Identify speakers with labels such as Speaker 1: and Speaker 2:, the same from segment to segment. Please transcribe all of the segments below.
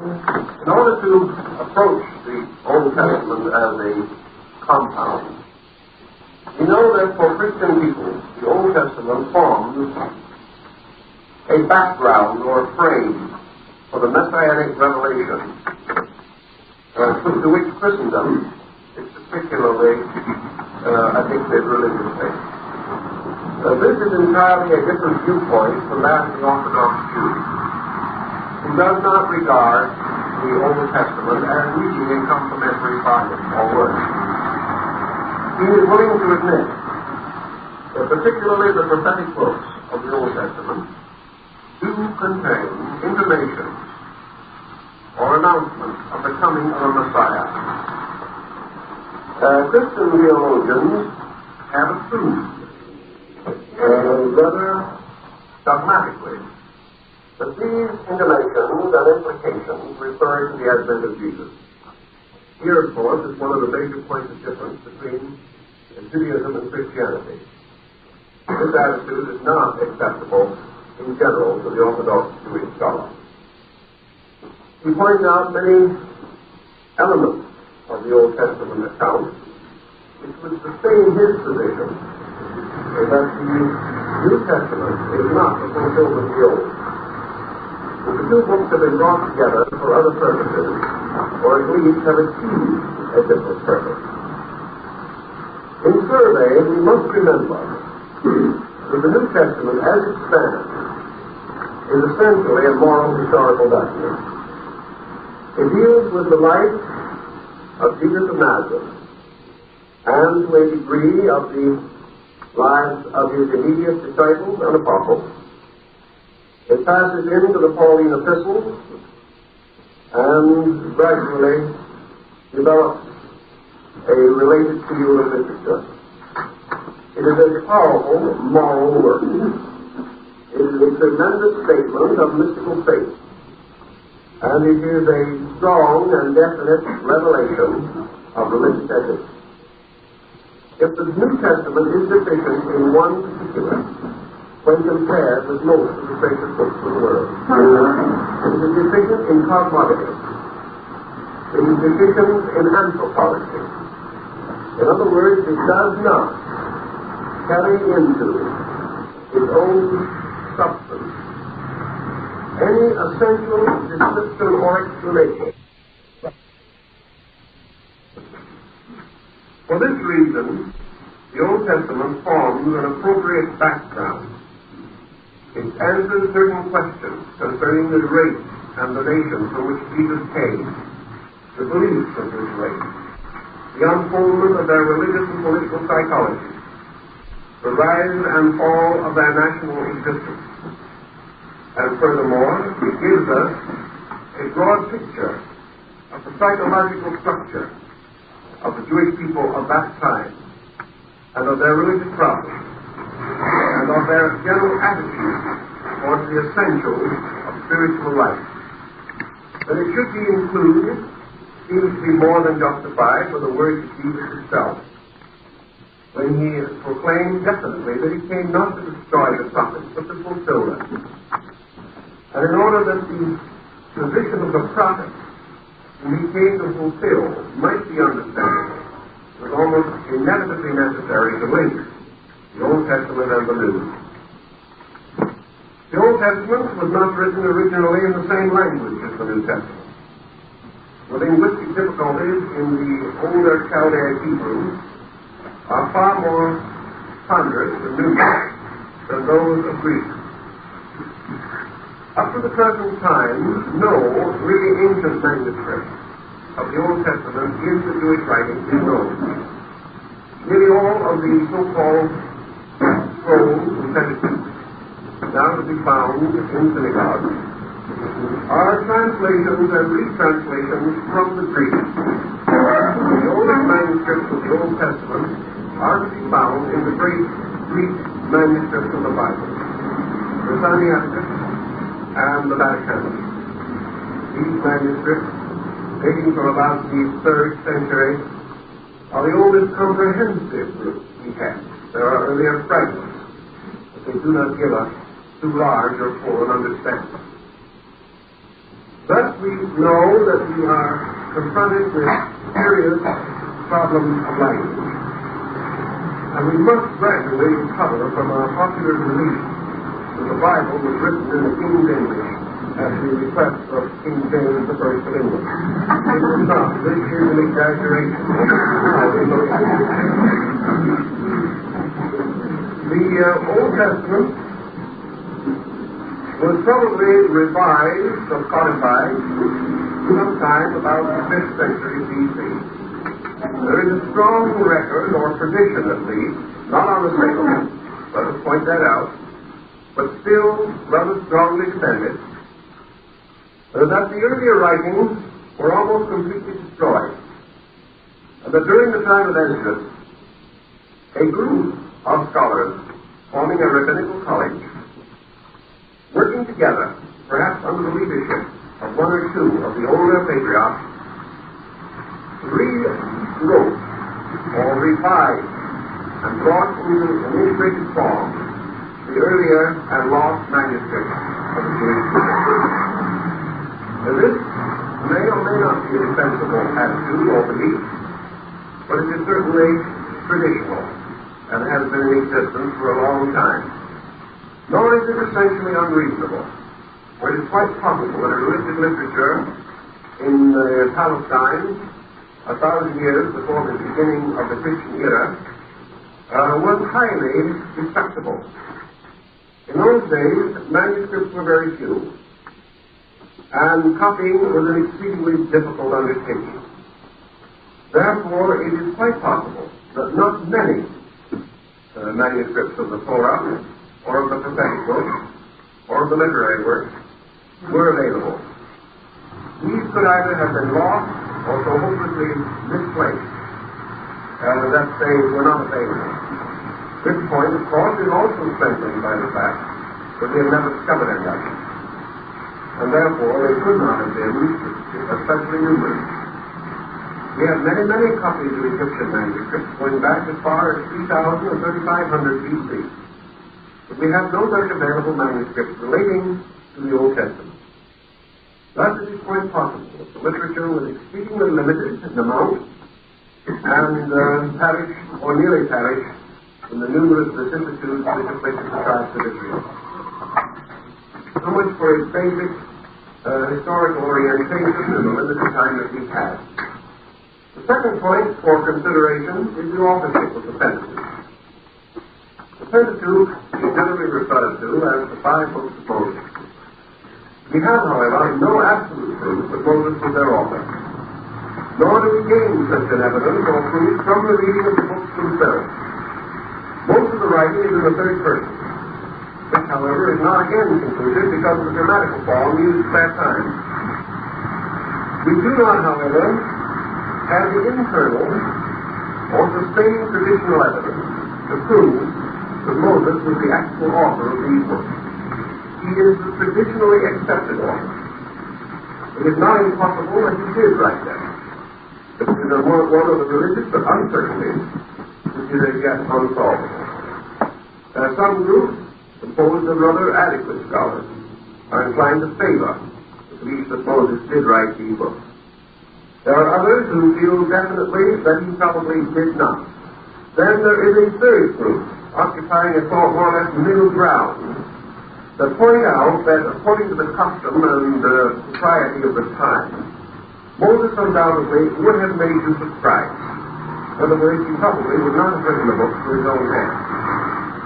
Speaker 1: In order to approach the Old Testament as a compound, we know that for Christian people, the Old Testament forms a background or a frame for the messianic revelation to which Christendom is particularly addicted religiously. This is entirely a different viewpoint from that of the Orthodox Jew, who does not regard the Old Testament as reading a complementary volume or work. He is willing to admit that particularly the prophetic books of the Old Testament do contain intimations or announcements of the coming of a Messiah. Christian theologians have assumed, rather dogmatically, that these intimations and implications refer to the advent of Jesus. Here, of course, is one of the major points of difference between Judaism and Christianity. This attitude is not acceptable in general to the Orthodox Jewish scholar. He points out many elements of the Old Testament account which would sustain his position that the New Testament is not a fulfillment of the Old. That the two books have been brought together for other purposes, or at least have achieved a different purpose. In survey, we must remember that the New Testament, as it stands, is essentially a moral historical document. It deals with the life of Jesus of Nazareth, and to a degree of the lives of his immediate disciples and apostles. It passes into the Pauline epistles and gradually develops a related field of literature. It is a powerful moral work. It is a tremendous statement of mystical faith, and it is a strong and definite revelation of religious ethics. If the New Testament is deficient in one particular, when compared with most of the sacred books of the world, it is deficient in cosmology. It is deficient in anthropology. In other words, it does not carry into its own substance any essential description or explanation. For this reason, the Old Testament forms an appropriate background. It answers certain questions concerning the race and the nation from which Jesus came, the beliefs of this race, the unfoldment of their religious and political psychology, the rise and fall of their national existence. And furthermore, it gives us a broad picture of the psychological structure of the Jewish people of that time, and of their religious problems, and of their general attitude towards the essentials of spiritual life. But it should be included seems to be more than justified for the words of Jesus himself, when he proclaimed definitely that he came not to destroy the prophets, but to fulfill them. And in order that the position of the prophet whom he came to fulfill might be understandable, it was almost inevitably necessary to link the Old Testament and the New. The Old Testament was not written originally in the same language as the New Testament. The linguistic difficulties in the older Chaldaic Hebrew are far more ponderous and numerous than those of Greek. Up to the present time, no really ancient manuscript of the Old Testament in the Jewish writings is known. Nearly all of the so-called scrolls and Pentateuch, now to be found in synagogues, are translations and retranslations from the Greek. The oldest manuscripts of the Old Testament are to be found in the great Greek manuscripts of the Bible, the Sinaiticus and the Vaticanus. These manuscripts, dating from about the 3rd century, are the oldest comprehensive group we have. There are earlier fragments, but they do not give us too large or full an understanding. Thus we know that we are confronted with serious problems of language. And we must gradually recover from our popular belief that the Bible was written in the King's English at the request of King James I of England. It was not. This is an exaggeration. The Old Testament was probably revised or codified sometime about the 5th century B.C. There is a strong record, or tradition at least, not unassailable, let us point that out, but still rather strongly defended, that the earlier writings were almost completely destroyed, and that during the time of Ezra, a group of scholars forming a rabbinical college, working together, perhaps under the leadership of one or two of the older patriarchs, rewrote or revised and brought into an integrated form the earlier and lost manuscripts of the Jewish people. Now this may or may not be a defensible attitude or belief, but it is certainly traditional and has been in existence for a long time. Nor is it essentially unreasonable, for it is quite possible that a religious literature in Palestine 1,000 years before the beginning of the Christian era was highly respectable. In those days, manuscripts were very few, and copying was an exceedingly difficult undertaking. Therefore, it is quite possible that not many manuscripts of the Torah, or of the prophetic books, or of the literary works, were available. These could either have been lost or so hopelessly misplaced that they were not available. This point, of course, is also strengthened by the fact that we have never discovered any of them, and therefore they could not have been especially numerous. We have many, many copies of Egyptian manuscripts going back as far as 3,000 or 3,500 BC. But we have no such available manuscripts relating to the Old Testament. Thus it is quite possible that the literature was exceedingly limited in amount and perished, or nearly perished, in the numerous vicissitudes which afflicted the tribes of Israel. So much for its basic historical orientation in the limited time that we had. The second point for consideration is the authorship of the Pentateuch. The Pentateuch is generally referred to as the 5 books of Moses. We have, however, no absolute proof that Moses was their author, nor do we gain such an evidence or proof from the reading of the books themselves. Most of the writing is in the third person, which, however, is not again concluded because of the grammatical form used at that time. We do not, however, have the internal or sustained traditional evidence to prove that Moses was the actual author of these books. He is the traditionally accepted author. It is not impossible that he did write them. It is one of the religious but uncertainties which is as yet unsolvable. Some groups, composed of rather adequate scholars, are inclined to favor the belief that Moses did write these books. There are others who feel definitely that he probably did not. Then there is a third group, occupying a more or less middle ground, that point out that according to the custom and propriety of the time, Moses undoubtedly would have made use of scribes. In other words, he probably would not have written the books with his own hand.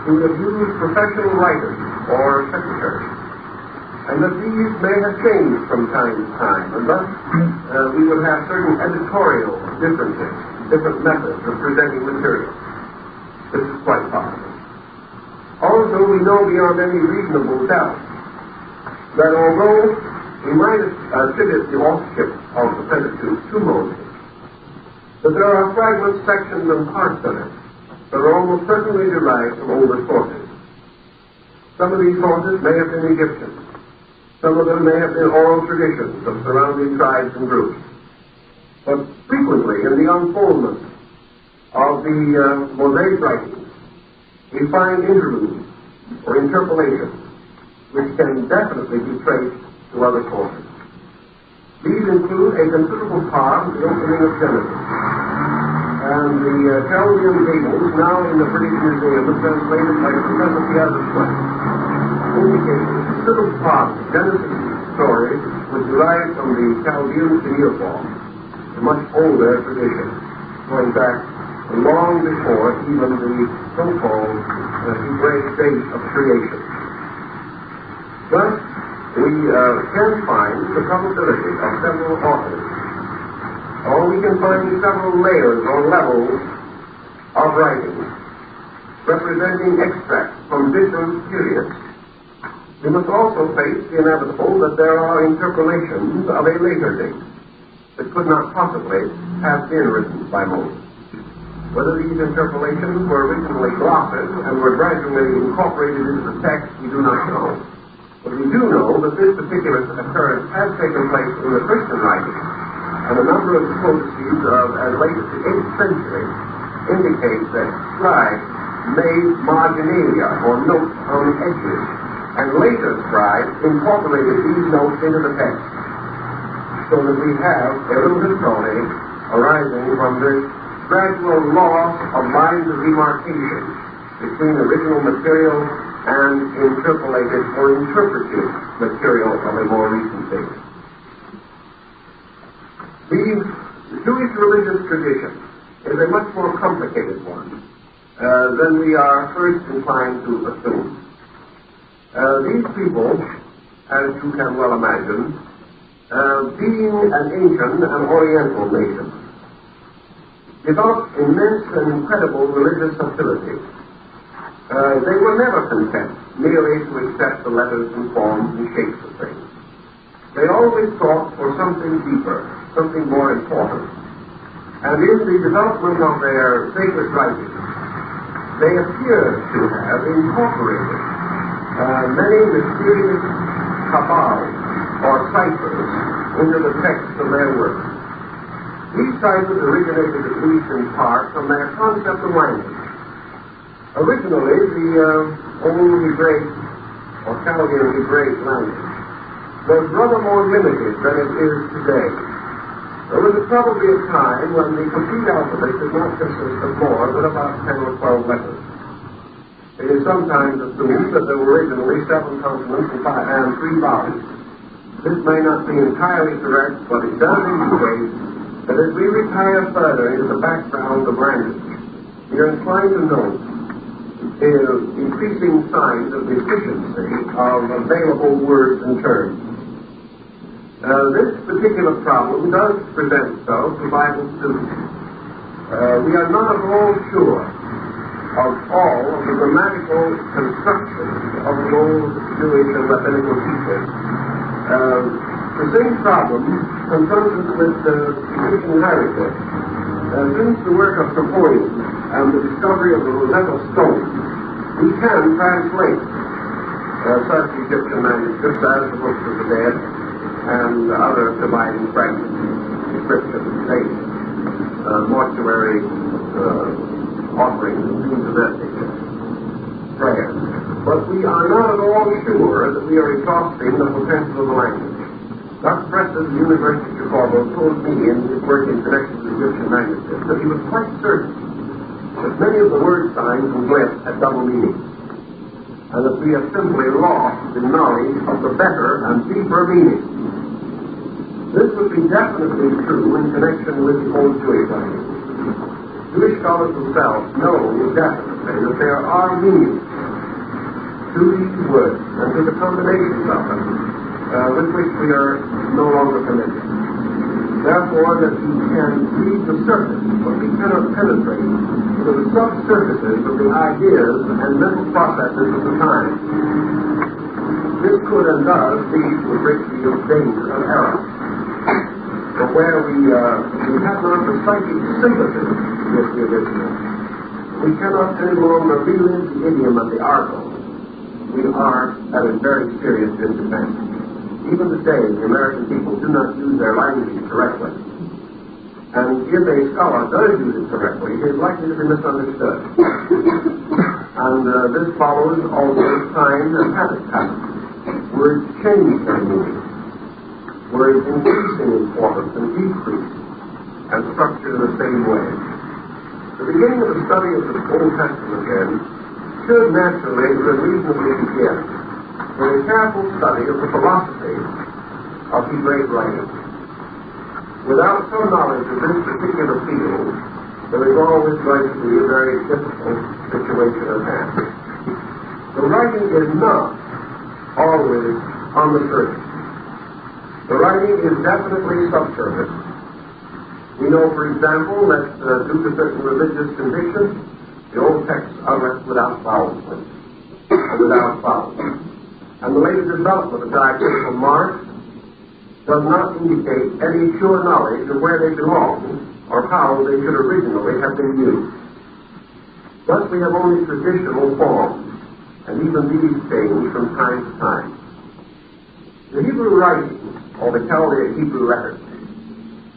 Speaker 1: He would have used professional writers or secretaries, and that these may have changed from time to time, and thus we would have certain editorial differences, different methods of presenting material. This is quite possible. Also, we know beyond any reasonable doubt that although we might attribute the authorship of the Pentateuch to Moses, that there are fragments, sections, and parts of it that are almost certainly derived from older sources. Some of these sources may have been Egyptian. Some of them may have been oral traditions of surrounding tribes and groups. But frequently, in the unfoldment of the Mosaic writings, we find interludes or interpolations which can definitely be traced to other sources. These include a considerable part of the opening of Genesis. And the Chaldean tables, now in the British Museum, translated by Professor Cats-a-Tonic, indicate that a considerable part of Genesis story was derived from the Chaldean cuneiform, a much older tradition, going back long before even the so-called Hebraic date of creation. Thus, we can find the probability of several authors, or we can find several layers or levels of writing representing extracts from different periods. We must also face the inevitable that there are interpolations of a later date that could not possibly have been written by Moses. Whether these interpolations were originally glosses and were gradually incorporated into the text, we do not know. But we do know that this particular occurrence has taken place in the Christian writings, and a number of codices of as late as the 8th century indicate that scribes made marginalia, or notes on the edges, and later scribes incorporated these notes into the text, so that we have a little history arising from this gradual loss of lines of demarcation between original material and interpolated or interpretive material of a more recent date. The Jewish religious tradition is a much more complicated one than we are first inclined to assume. These people, as you can well imagine, being an ancient and oriental nation, developed immense and incredible religious hostility. They were never content merely to accept the letters and forms and shapes of things. They always sought for something deeper, something more important. And in the development of their sacred writings, they appear to have incorporated many mysterious kabbals or ciphers into the text of their work. These ciphers originated, at least in part, from their concept of language. Originally, the old Hebraic or Chaldean Hebraic language was rather more limited than it is today. There was probably a time when the complete alphabet did not consist of more than about 10 or 12 letters. It is sometimes assumed that there were originally 7 consonants and 3 vowels. This may not be entirely correct, but it does indicate that as we retire further into the background of language, we are inclined to note increasing signs of deficiency of available words and terms. This particular problem does present itself to Bible students. We are not at all sure of all of the grammatical constructions of the old Jewish and rabbinical teachers. The same problem confronts us with Egyptian hieroglyphs. Since the work of Napoleon and the discovery of the Rosetta Stone, we can translate such Egyptian manuscripts as the Books of the Dead and other dividing fragments, inscriptions, dates, mortuary offerings, and things of that nature, prayers. But we are not at all sure that we are exhausting the potential of the language. Dr. Preston, the University of Chicago, told me in his work in connection with Egyptian manuscripts that he was quite certain that many of the word signs and glyphs had double meanings, and that we have simply lost the knowledge of the better and deeper meaning. This would be definitely true in connection with the old Jewish language. Jewish scholars themselves know definitely that there are meanings to these words and to the combinations of them with which we are no longer familiar. Therefore, that we can read the surface, but we cannot penetrate into the subsurfaces of the ideas and mental processes of the time. This could and does lead to a great deal of danger and error. But where we have not the psychic sympathy with the original, we cannot any longer relive the idiom and the argot. We are at a very serious disadvantage. Even today, the American people do not use their language correctly. And if a scholar does use it correctly, it is likely to be misunderstood. And this follows also time and habit. Words change their meaning. words increase in importance and decrease, and structured in the same way. The beginning of the study of the Old Testament, again, should naturally and reasonably begin with a careful study of the philosophy of Hebraic writing. Without some knowledge of this particular field, there is always going to be a very difficult situation at hand. The writing is not always on the surface. The writing is definitely subsurface. We know, for example, that due to certain religious conditions, the old texts are left without vowels, without vowels. And the later development of diacritical marks does not indicate any sure knowledge of where they belong or how they should originally have been used. Thus we have only traditional forms, and even these change from time to time. The Hebrew writings, or the Chaldaic Hebrew letters,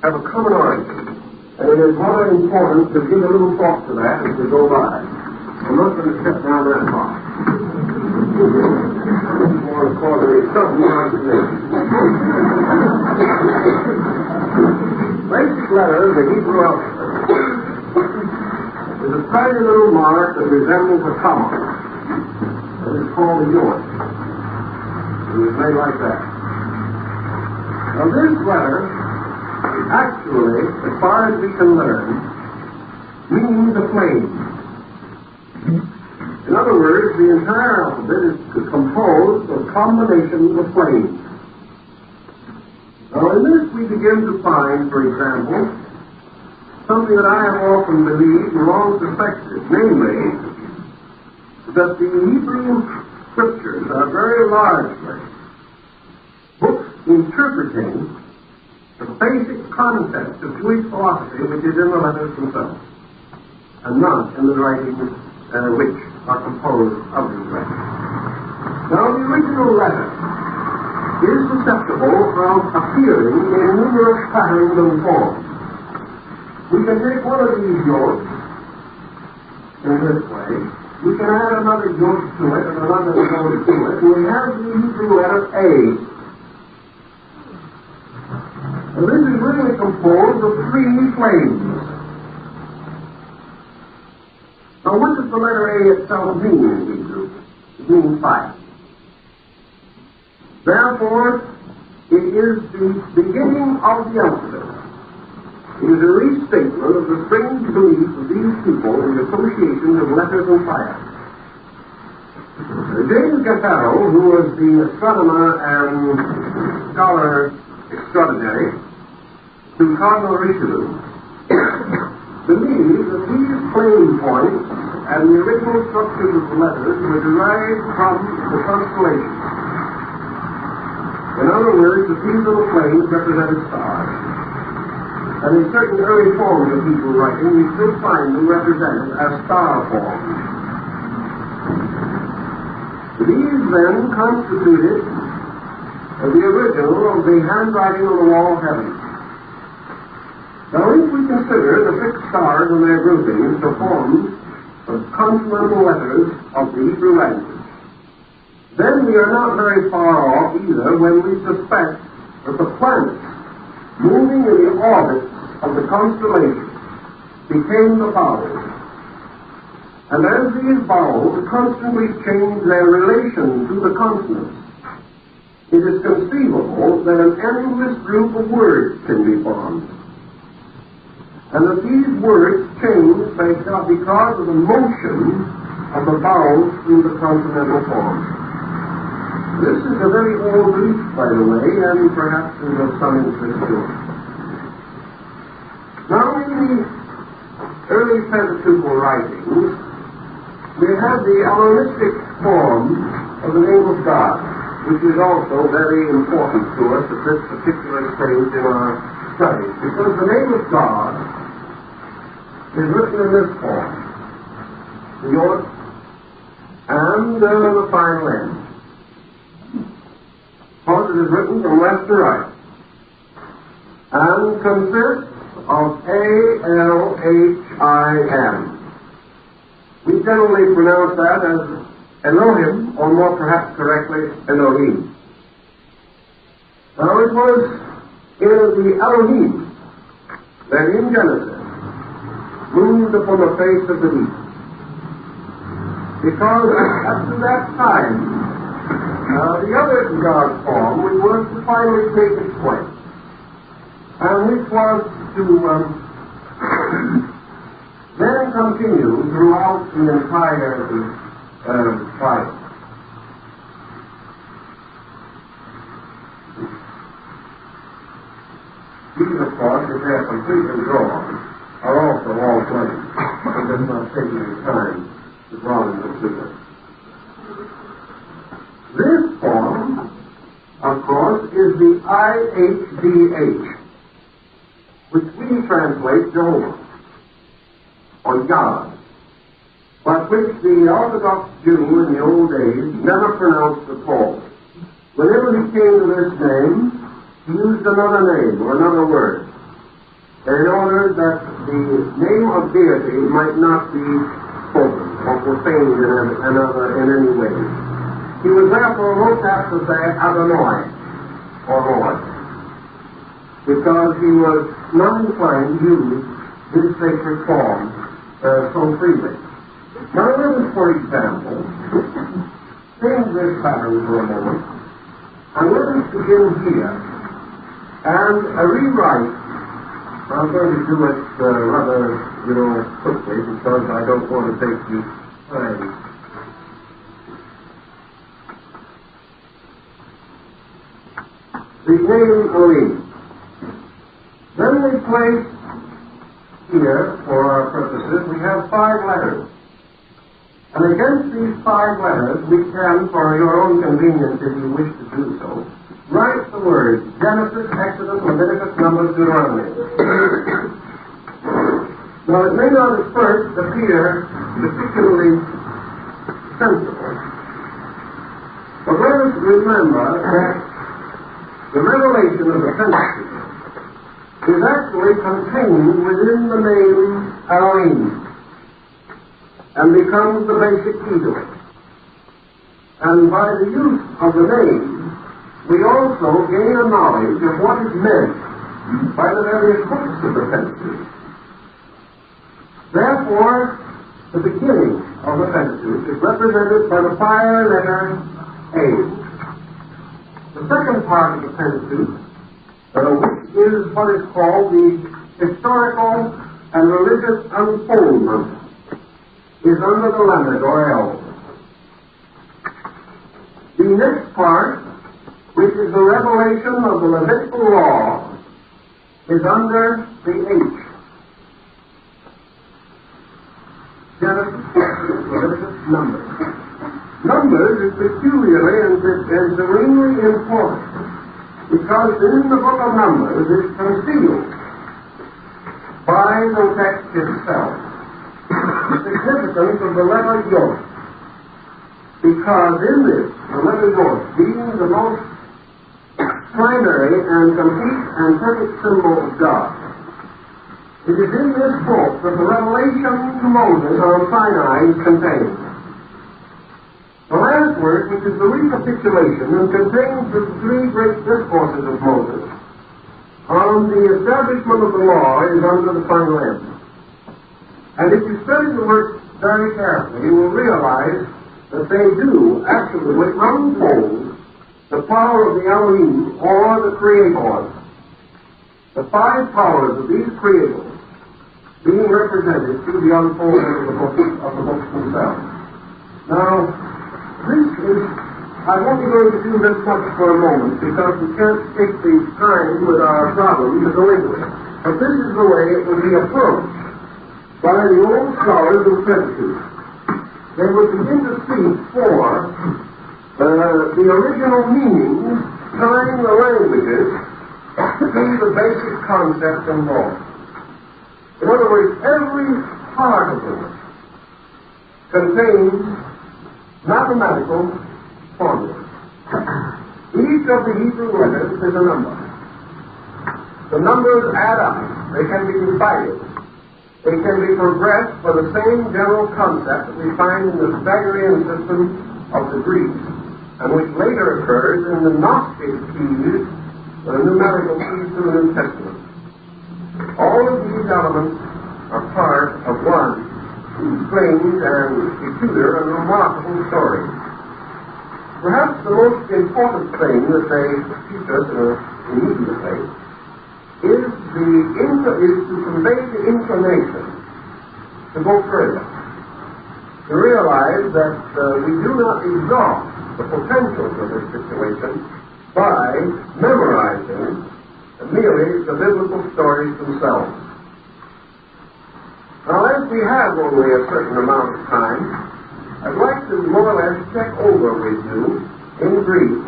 Speaker 1: have a common origin, and it is rather important to give a little thought to that as we go by. I'm not going to step down that far. More accordingly, some basic letter of the Hebrew alphabet is a tiny little mark that resembles a comma. It is called a yod. It was made like that. Now this letter, actually, as far as we can learn, means a flame. In other words, the entire alphabet is composed of combinations of flames. Now in this we begin to find, for example, something that I have often believed and long suspected, namely, that the Hebrew scriptures are very largely books interpreting the basic concept of Jewish philosophy which is in the letters themselves, and not in the writings which are composed of these letters. Now the original letter is susceptible of appearing in numerous patterns and forms. We can take one of these yods in this way. We can add another yod to it and another yod to it, and we have the Hebrew letter A. And this is really composed of three flames. Now what does the letter A itself mean in Hebrew? It means fire. Therefore, it is the beginning of the alphabet. It is a restatement of the strange belief of these people in the association of letters and fire. James Gattaro, who was the astronomer and scholar extraordinary to Cardinal Richelieu, believed that these flame points and the original structures of the letters were derived from the constellations. In other words, that these little flames represented stars. And in certain early forms of Hebrew writing, we still find them represented as star forms. These then constituted the original of the handwriting on the wall of heaven. Now, if we consider the fixed stars and their groupings to form the consonantal letters of the Hebrew language, then we are not very far off either when we suspect that the planets moving in the orbits of the constellations became the vowels. And as these vowels constantly change their relation to the consonants, it is conceivable that an endless group of words can be formed. And that these words change because of the motion of the vowels through the consonantal form. This is a very old belief, by the way, and perhaps is of some interest to us. Now, in the early Pentateuchal writings, we have the Hellenistic form of the name of God, which is also very important to us at this particular stage in our studies, because the name of God is written in this form, the yod and the final end. Because it is written from left to right, and consists of A-L-H-I-M. We generally pronounce that as Elohim, or more perhaps correctly, Elohim. Now it was is the Elohim that in Genesis moved upon the face of the deep. Because up to that time, the other God form which was to finally take its place, and which was to then continue throughout the entire Bible. These, of course, if they are completely drawn, are also all plain. It does not take any time to draw them completely. This form, of course, is the IHDH, which we translate Jehovah, or God, but which the Orthodox Jew in the old days never pronounced at all. Whenever he came to this name, he used another name or another word, in order that the name of deity might not be spoken or profaned in any way. He was therefore most apt to say Adonai, or Lord, because he was not inclined to use this sacred form so freely. Now let us, for example, change this pattern for a moment, and let us begin here and rewrite. I'm going to do it rather, quickly, because I don't want to take you time. The name Elohim. Then we place here, for our purposes, we have 5 letters. And against these 5 letters, we can, for your own convenience, if you wish to do so, write the words Genesis, Exodus, Leviticus, Numbers, Deuteronomy. Now, it may not at first appear particularly sensible, but let us remember that the revelation of the Pentateuch is actually contained within the name Elohim and becomes the basic key to it. And by the use of the name, we also gain a knowledge of what is meant by the various books of the Pentateuch. Therefore, the beginning of the Pentateuch is represented by the 5 letter A. The second part of the Pentateuch, which is what is called the historical and religious unfoldment, is under the Lamed or L. The next part, which is the revelation of the Levitical law, is under the H. Genesis, Leviticus, Numbers. Numbers is peculiarly and serenely important because in the book of Numbers is concealed by the text itself the significance of the letter Yod, because in this, the letter Yod, being the most primary and complete and perfect symbol of God, it is in this book that the revelation to Moses on Sinai is contained. The last word, which is the recapitulation and contains the 3 great discourses of Moses on the establishment of the law, is under the final end. And if you study the works very carefully, you will realize that they do actually unfold the power of the Elohim or the Creators. The 5 powers of these creators being represented through the unfolding of the books themselves. Now, this is, I'm only going to do this much for a moment because we can't take the time with our problem to go into it. But this is the way it would be approached by the old scholars of Pentateuch. They would begin to seek for the original meanings, tying the languages to the basic concept and law. In other words, every part of it contains mathematical formulas. Each of the Hebrew letters is a number. The numbers add up. They can be divided. They can be progressed for the same general concept that we find in the Pythagorean system of the Greeks, and which later occurs in the Gnostic keys the numerical keys to the New Testament. All of these elements are part of one strange and peculiar and remarkable story. Perhaps the most important thing that they teach us immediately is to convey the inclination to go further, to realize that we do not exhaust the potentials of this situation by memorizing merely the biblical stories themselves. Now, as we have only a certain amount of time, I'd like to more or less check over with you, in brief,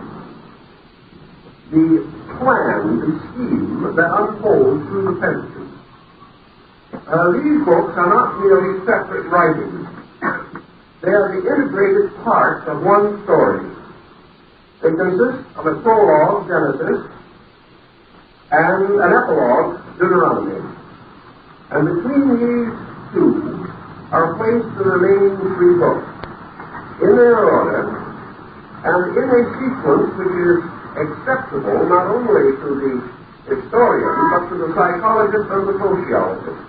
Speaker 1: the plan, the scheme that unfolds through the Pentateuch. These books are not merely separate writings. They are the integrated parts of one story. They consist of a prologue, Genesis, and an epilogue, Deuteronomy. And between these two are placed the remaining three books, in their order, and in a sequence which is acceptable not only to the historian, but to the psychologist and the sociologist.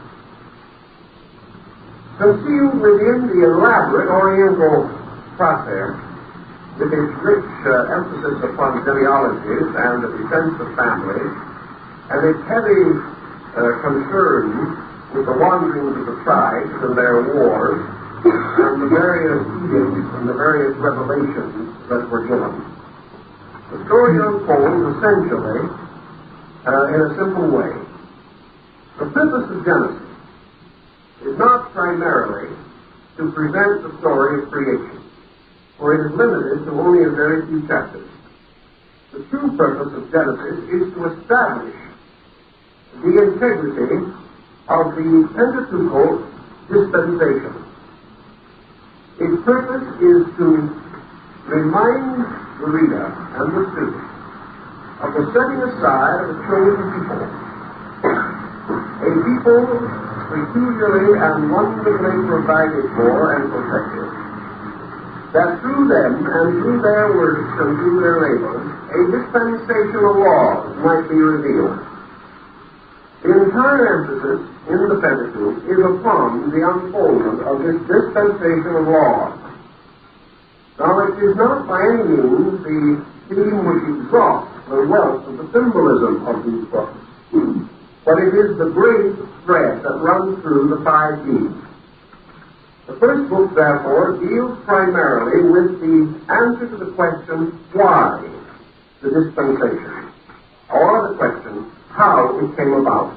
Speaker 1: Concealed within the elaborate Oriental process, with its rich emphasis upon genealogies and the defense of families, and its heavy concern with the wanderings of the tribes and their wars, and the various edicts and the various revelations that were given. The story unfolds essentially in a simple way. The purpose of Genesis is not primarily to present the story of creation, for it is limited to only a very few chapters. The true purpose of Genesis is to establish the integrity of the Pentateuchal dispensation. Its purpose is to remind the reader and the student of the setting aside of a chosen people, a people peculiarly and wonderfully provided for and protected, that through them and through their works and through their labors, a dispensation of laws might be revealed. The entire emphasis in the Pentateuch is upon the unfoldment of this dispensation of laws. Now, it is not by any means the theme which exhausts the wealth of the symbolism of these books, but it is the great thread that runs through the 5 Ds. The first book, therefore, deals primarily with the answer to the question, why the dispensation, or the question, how it came about.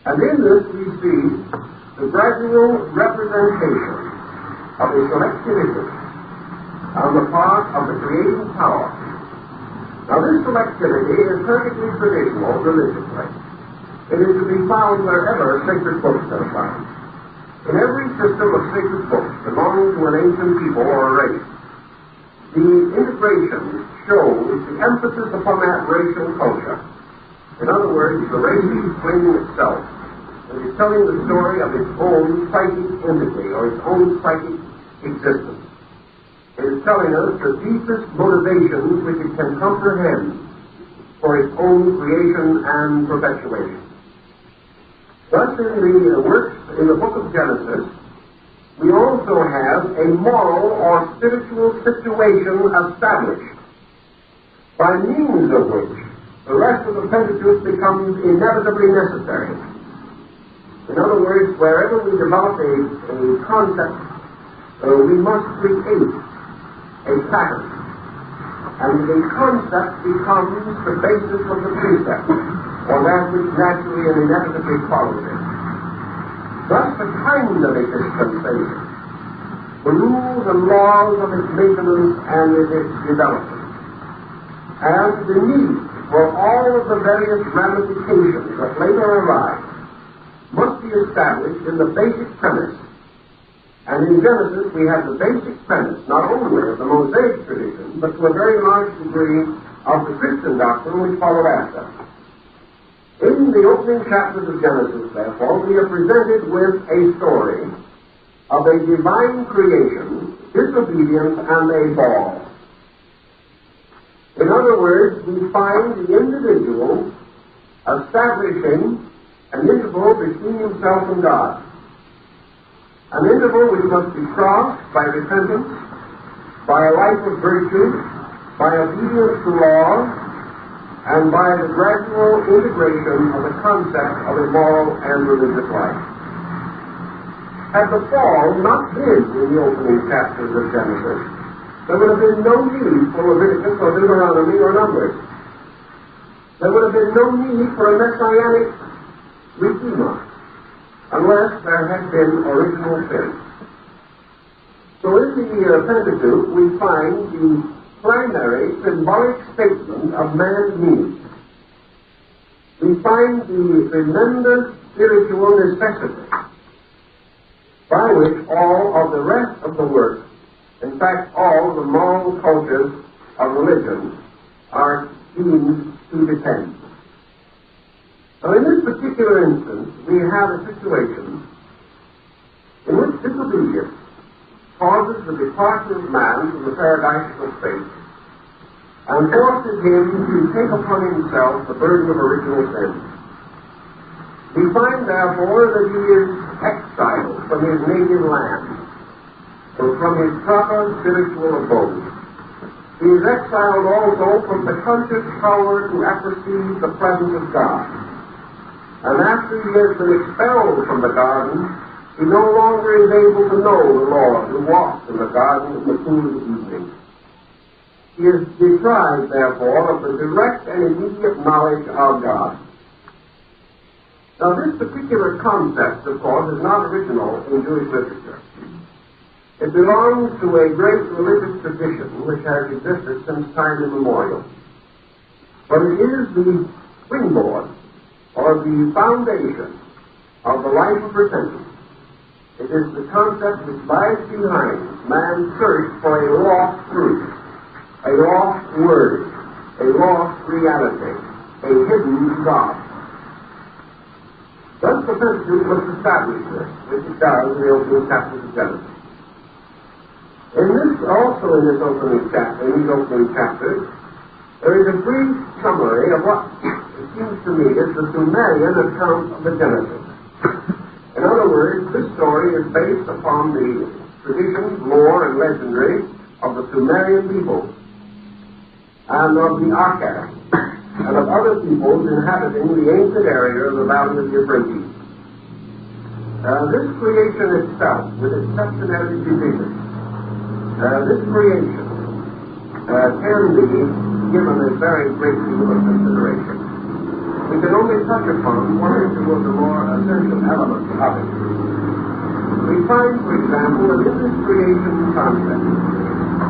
Speaker 1: And in this we see the gradual representation of a selectivity on the part of the creating power. Now, this selectivity is perfectly traditional religiously. It is to be found wherever sacred books are found. In every system of sacred books belonging to an ancient people or a race, the integration shows the emphasis upon that racial culture. In other words, the race is explaining itself. It is telling the story of its own psychic entity or its own psychic existence. It is telling us the deepest motivations which it can comprehend for its own creation and perpetuation. Thus, in the works in the book of Genesis, we also have a moral or spiritual situation established, by means of which the rest of the Pentateuch becomes inevitably necessary. In other words, wherever we develop a concept, we must create a pattern. And the concept becomes the basis of the precept, or that which naturally and inevitably follows it. Thus, the kind of a dispensation, the rules and laws of its maintenance and its development, and the need for all of the various ramifications that later arise, must be established in the basic premise. And in Genesis, we have the basic premise, not only of the Mosaic tradition, but to a very large degree of the Christian doctrine which followed after. In the opening chapters of Genesis, therefore, we are presented with a story of a divine creation, disobedience, and a fall. In other words, we find the individual establishing an interval between himself and God. An interval which must be crossed by repentance, by a life of virtue, by obedience to law, and by the gradual integration of the concept of a moral and religious life. Had the fall not been in the opening chapters of Genesis, there would have been no need for Leviticus or Deuteronomy or Numbers. There would have been no need for a messianic redeemer unless there had been original sin. So in the Pentateuch we find the primary symbolic statement of man's needs. We find the tremendous spiritual necessity by which all of the rest of the work, in fact all the moral cultures of religion, are deemed to depend. Now in this particular instance, we have a situation in which disobedience causes the departure of man from the paradisical state and forces him to take upon himself the burden of original sin. We find, therefore, that he is exiled from his native land, or from his proper spiritual abode. He is exiled also from the conscious power to apperceive the presence of God. And after he has been expelled from the garden, he no longer is able to know the Lord who walks in the garden in the cool of the evening. He is deprived, therefore, of the direct and immediate knowledge of God. Now, this particular concept, of course, is not original in Jewish literature. It belongs to a great religious tradition which has existed since time immemorial. But it is the springboard, or the foundation, of the life of repentance. It is the concept which lies behind man's search for a lost truth, a lost word, a lost reality, a hidden God. Thus the Pentateuch must establish this, which it does in the opening chapters of Genesis. In these opening chapters, there is a brief summary of what it seems to me is the Sumerian account of the Genesis. In other words, this story is based upon the traditions, lore, and legendary of the Sumerian people and of the Archetypal and of other peoples inhabiting the ancient area of the Valley of the Euphrates. This creation itself, with its septenary division, this creation can be given a very great deal of consideration. We can only touch upon one or two of the more essential elements of it. We find, for example, that in this creation concept,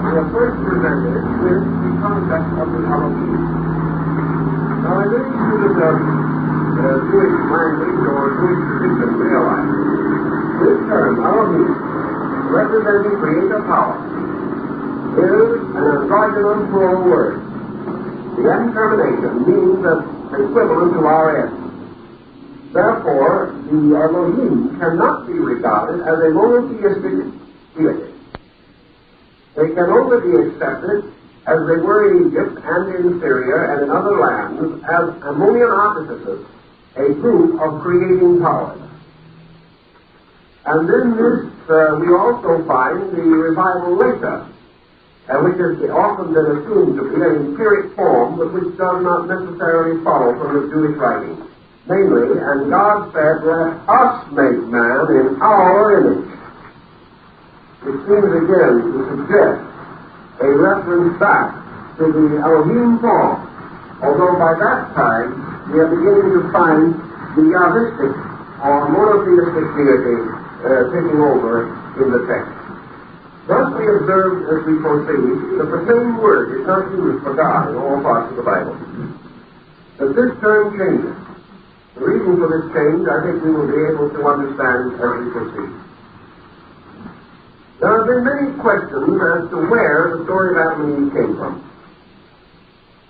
Speaker 1: we are first presented with the concept of the Elohim. Now, as any student of Jewish language or Jewish tradition realize, this term, Elohim, representing creator power, is an androgynous plural word. The end termination means that equivalent to our end. Therefore, the Elohim cannot be regarded as a monotheistic deity. They can only be accepted, as they were in Egypt and in Syria and in other lands, as Ammonian artificers, a group of creating powers. And in this, we also find the revival later, which has often been assumed to be an empiric form, but which does not necessarily follow from the Jewish writings. Namely, and God said, "Let us make man in our image." It seems again to suggest a reference back to the Elohim form, although by that time we are beginning to find the Yahvistic or monotheistic deity taking over in the text. Thus we observe as we proceed that the same word is not used for God in all parts of the Bible. That this term changes. The reason for this change, I think we will be able to understand as we proceed. There have been many questions as to where the story of Adam and Eve came from.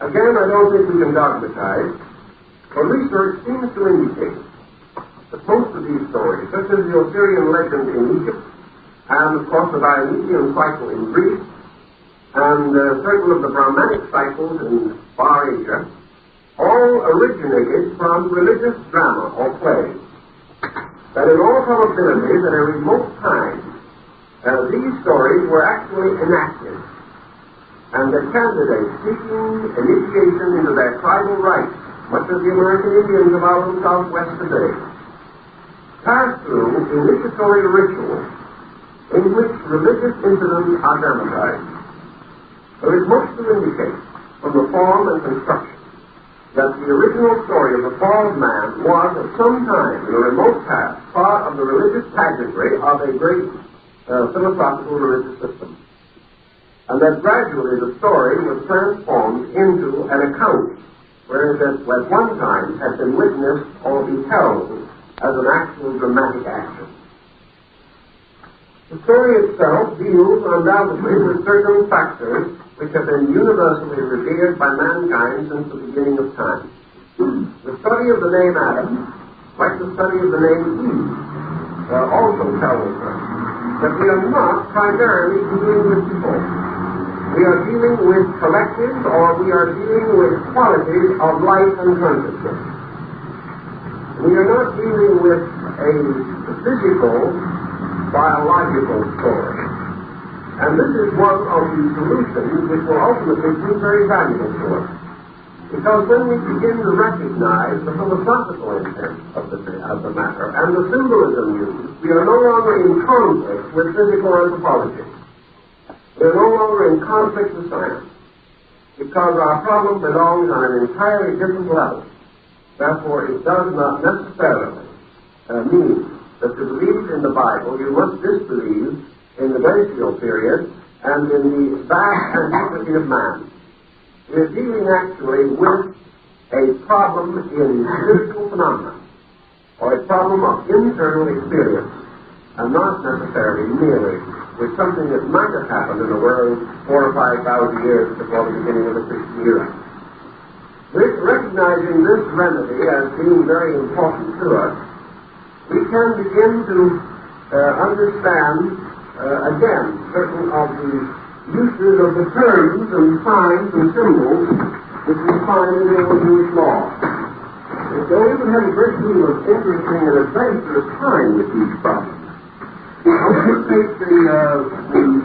Speaker 1: Again, I don't think we can dogmatize, but research seems to indicate that most of these stories, such as the Osirian legend in Egypt, and of course the Dionysian cycle in Greece, and certain of the Brahmanic cycles in Far Asia all originated from religious drama or plays. That in all probability, at a remote time, these stories were actually enacted, and the candidates seeking initiation into their tribal rights, much as the American Indians of our own Southwest today, pass through initiatory rituals in which religious incidents are dramatized. There is much to indicate from the form and construction that the original story of the fall of man was at some time in the remote past part of the religious pageantry of a great philosophical religious system, and that gradually the story was transformed into an account, whereas at one time had been witnessed or beheld as an actual dramatic action. The story itself deals undoubtedly with certain factors which have been universally revered by mankind since the beginning of time. The study of the name Adam, like the study of the name Eve, also tells us that we are not primarily dealing with people. We are dealing with collectives, or we are dealing with qualities of life and consciousness. We are not dealing with a physical, biological story. And this is one of the solutions which will ultimately be very valuable to us. Because when we begin to recognize the philosophical intent of the matter and the symbolism used, we are no longer in conflict with physical anthropology. We are no longer in conflict with science, because our problem belongs on an entirely different level. Therefore, it does not necessarily mean that to believe in the Bible, you must disbelieve in the glacial period and in the vast antiquity of man. We are dealing actually with a problem in spiritual phenomena, or a problem of internal experience, and not necessarily merely with something that might have happened in the world 4,000 or 5,000 years before the beginning of the Christian era. Recognizing this remedy as being very important to us, we can begin to understand again certain of the uses of the terms and signs and symbols which we find in the old Jewish law. And so we would have a great deal of interesting and adventurous time with these problems. Now let's take the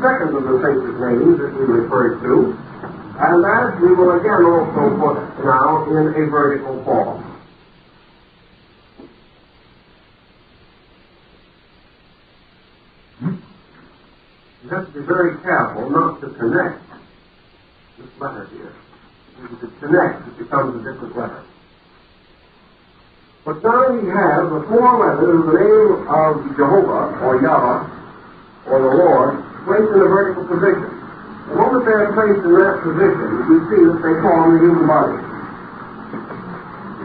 Speaker 1: second of the sacred names that we referred to, and that we will again also put now in a vertical form. You have to be very careful not to connect this letter here. If it connects, it becomes a different letter. But now we have the four letters of the name of Jehovah, or Yahweh, or the Lord, placed in a vertical position. The moment they are placed in that position, you see that they form the human body.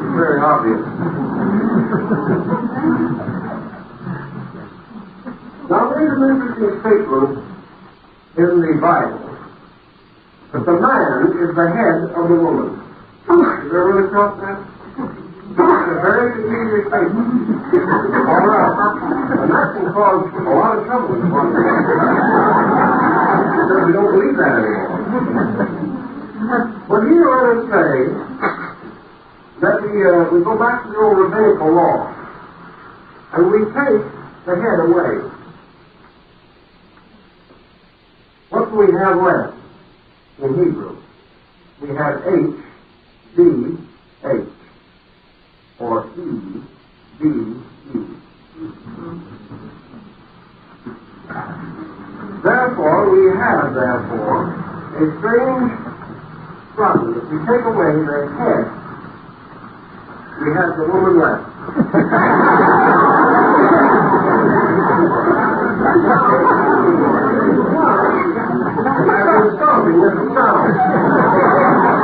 Speaker 1: It's very obvious. Now there's an interesting statement in the Bible that the man is the head of the woman. Have you ever really caught that? It's a very peculiar statement. All right. And that can cause a lot of trouble in one way. Because we don't believe that anymore. But here let us say that we go back to the old rabbinical law, and we take the head away. What do we have left in Hebrew? We have H, D, H, or E, D, E. Therefore, we have, a strange problem. If we take away the head, we have the woman left. I've been stopping with the sound.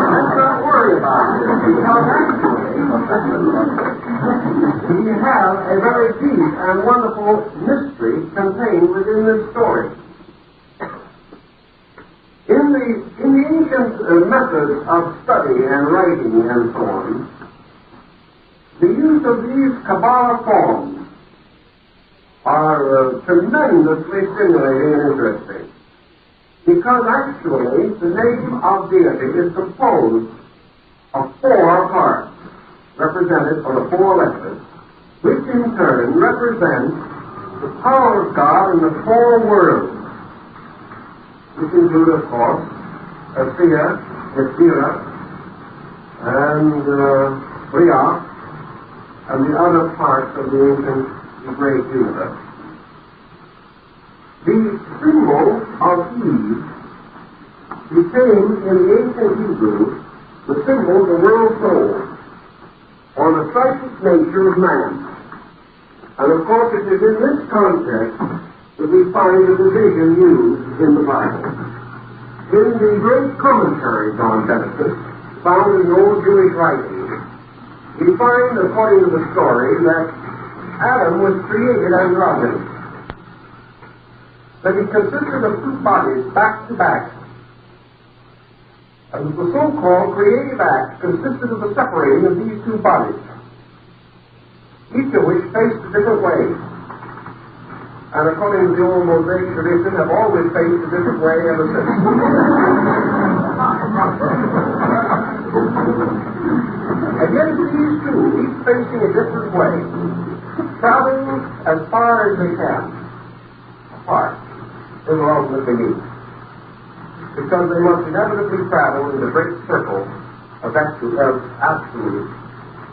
Speaker 1: Let's not worry about this, because actually we have a very deep and wonderful mystery contained within this story. In the ancient methods of study and writing and so on, the use of these Kabbalah forms are tremendously stimulating and interesting.
Speaker 2: Because actually the name of deity is composed of four parts, represented on the four letters, which in turn represent the power of God in the four worlds, which include, of course, Asir, Esira, and Briah, and the other parts of the ancient Hebraic universe. The symbol of Eve became, in the ancient Hebrew, the symbol of the world soul, or the psychic nature of man. And of course it is in this context that we find the division used in the Bible. In the great commentaries on Genesis, found in the old Jewish writings, we find, according to the story, that Adam was created androgynous. That he consisted of two bodies back to back. And the so-called creative act consisted of the separating of these two bodies, each of which faced a different way. And according to the old Mosaic tradition, have always faced a different way ever since. Against these two, each facing a different way, traveling as far as they can apart, they will ultimately meet. Because they must inevitably travel in the great circle of absolute,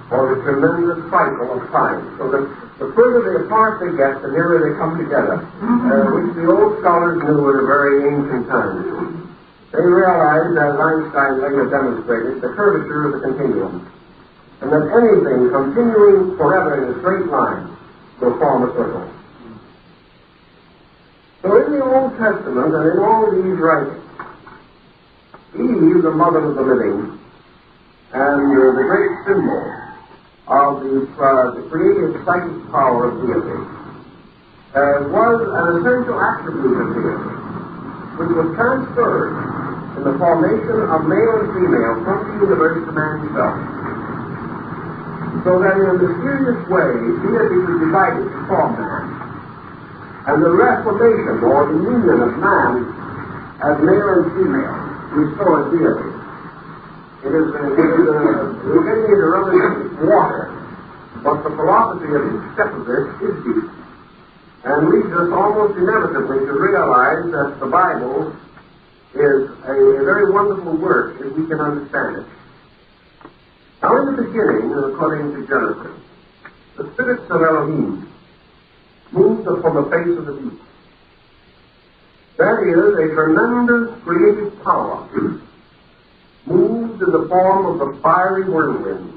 Speaker 2: or the tremendous cycle of time. So that the further they apart they get, the nearer they come together, which the old scholars knew at a very ancient time. They realized, as Einstein later demonstrated, the curvature of the continuum, and that anything continuing forever in a straight line will form a circle. So in the Old Testament and in all these writings, Eve, the mother of the living, and the great symbol of the creative psychic power of deity, was an essential attribute of deity, which was transferred in the formation of male and female from the universe to man himself. So that in a mysterious way, deity was divided to form man. And the reformation, or the union of man as male and female, restored deity. It is we're getting into rather deep water, but the philosophy of each step of this is deep, and leads us almost inevitably to realize that the Bible is a very wonderful work if we can understand it. Now, in the beginning, according to Genesis, the spirits of Elohim moved upon the face of the deep. That is, a tremendous creative power moved in the form of the fiery whirlwind.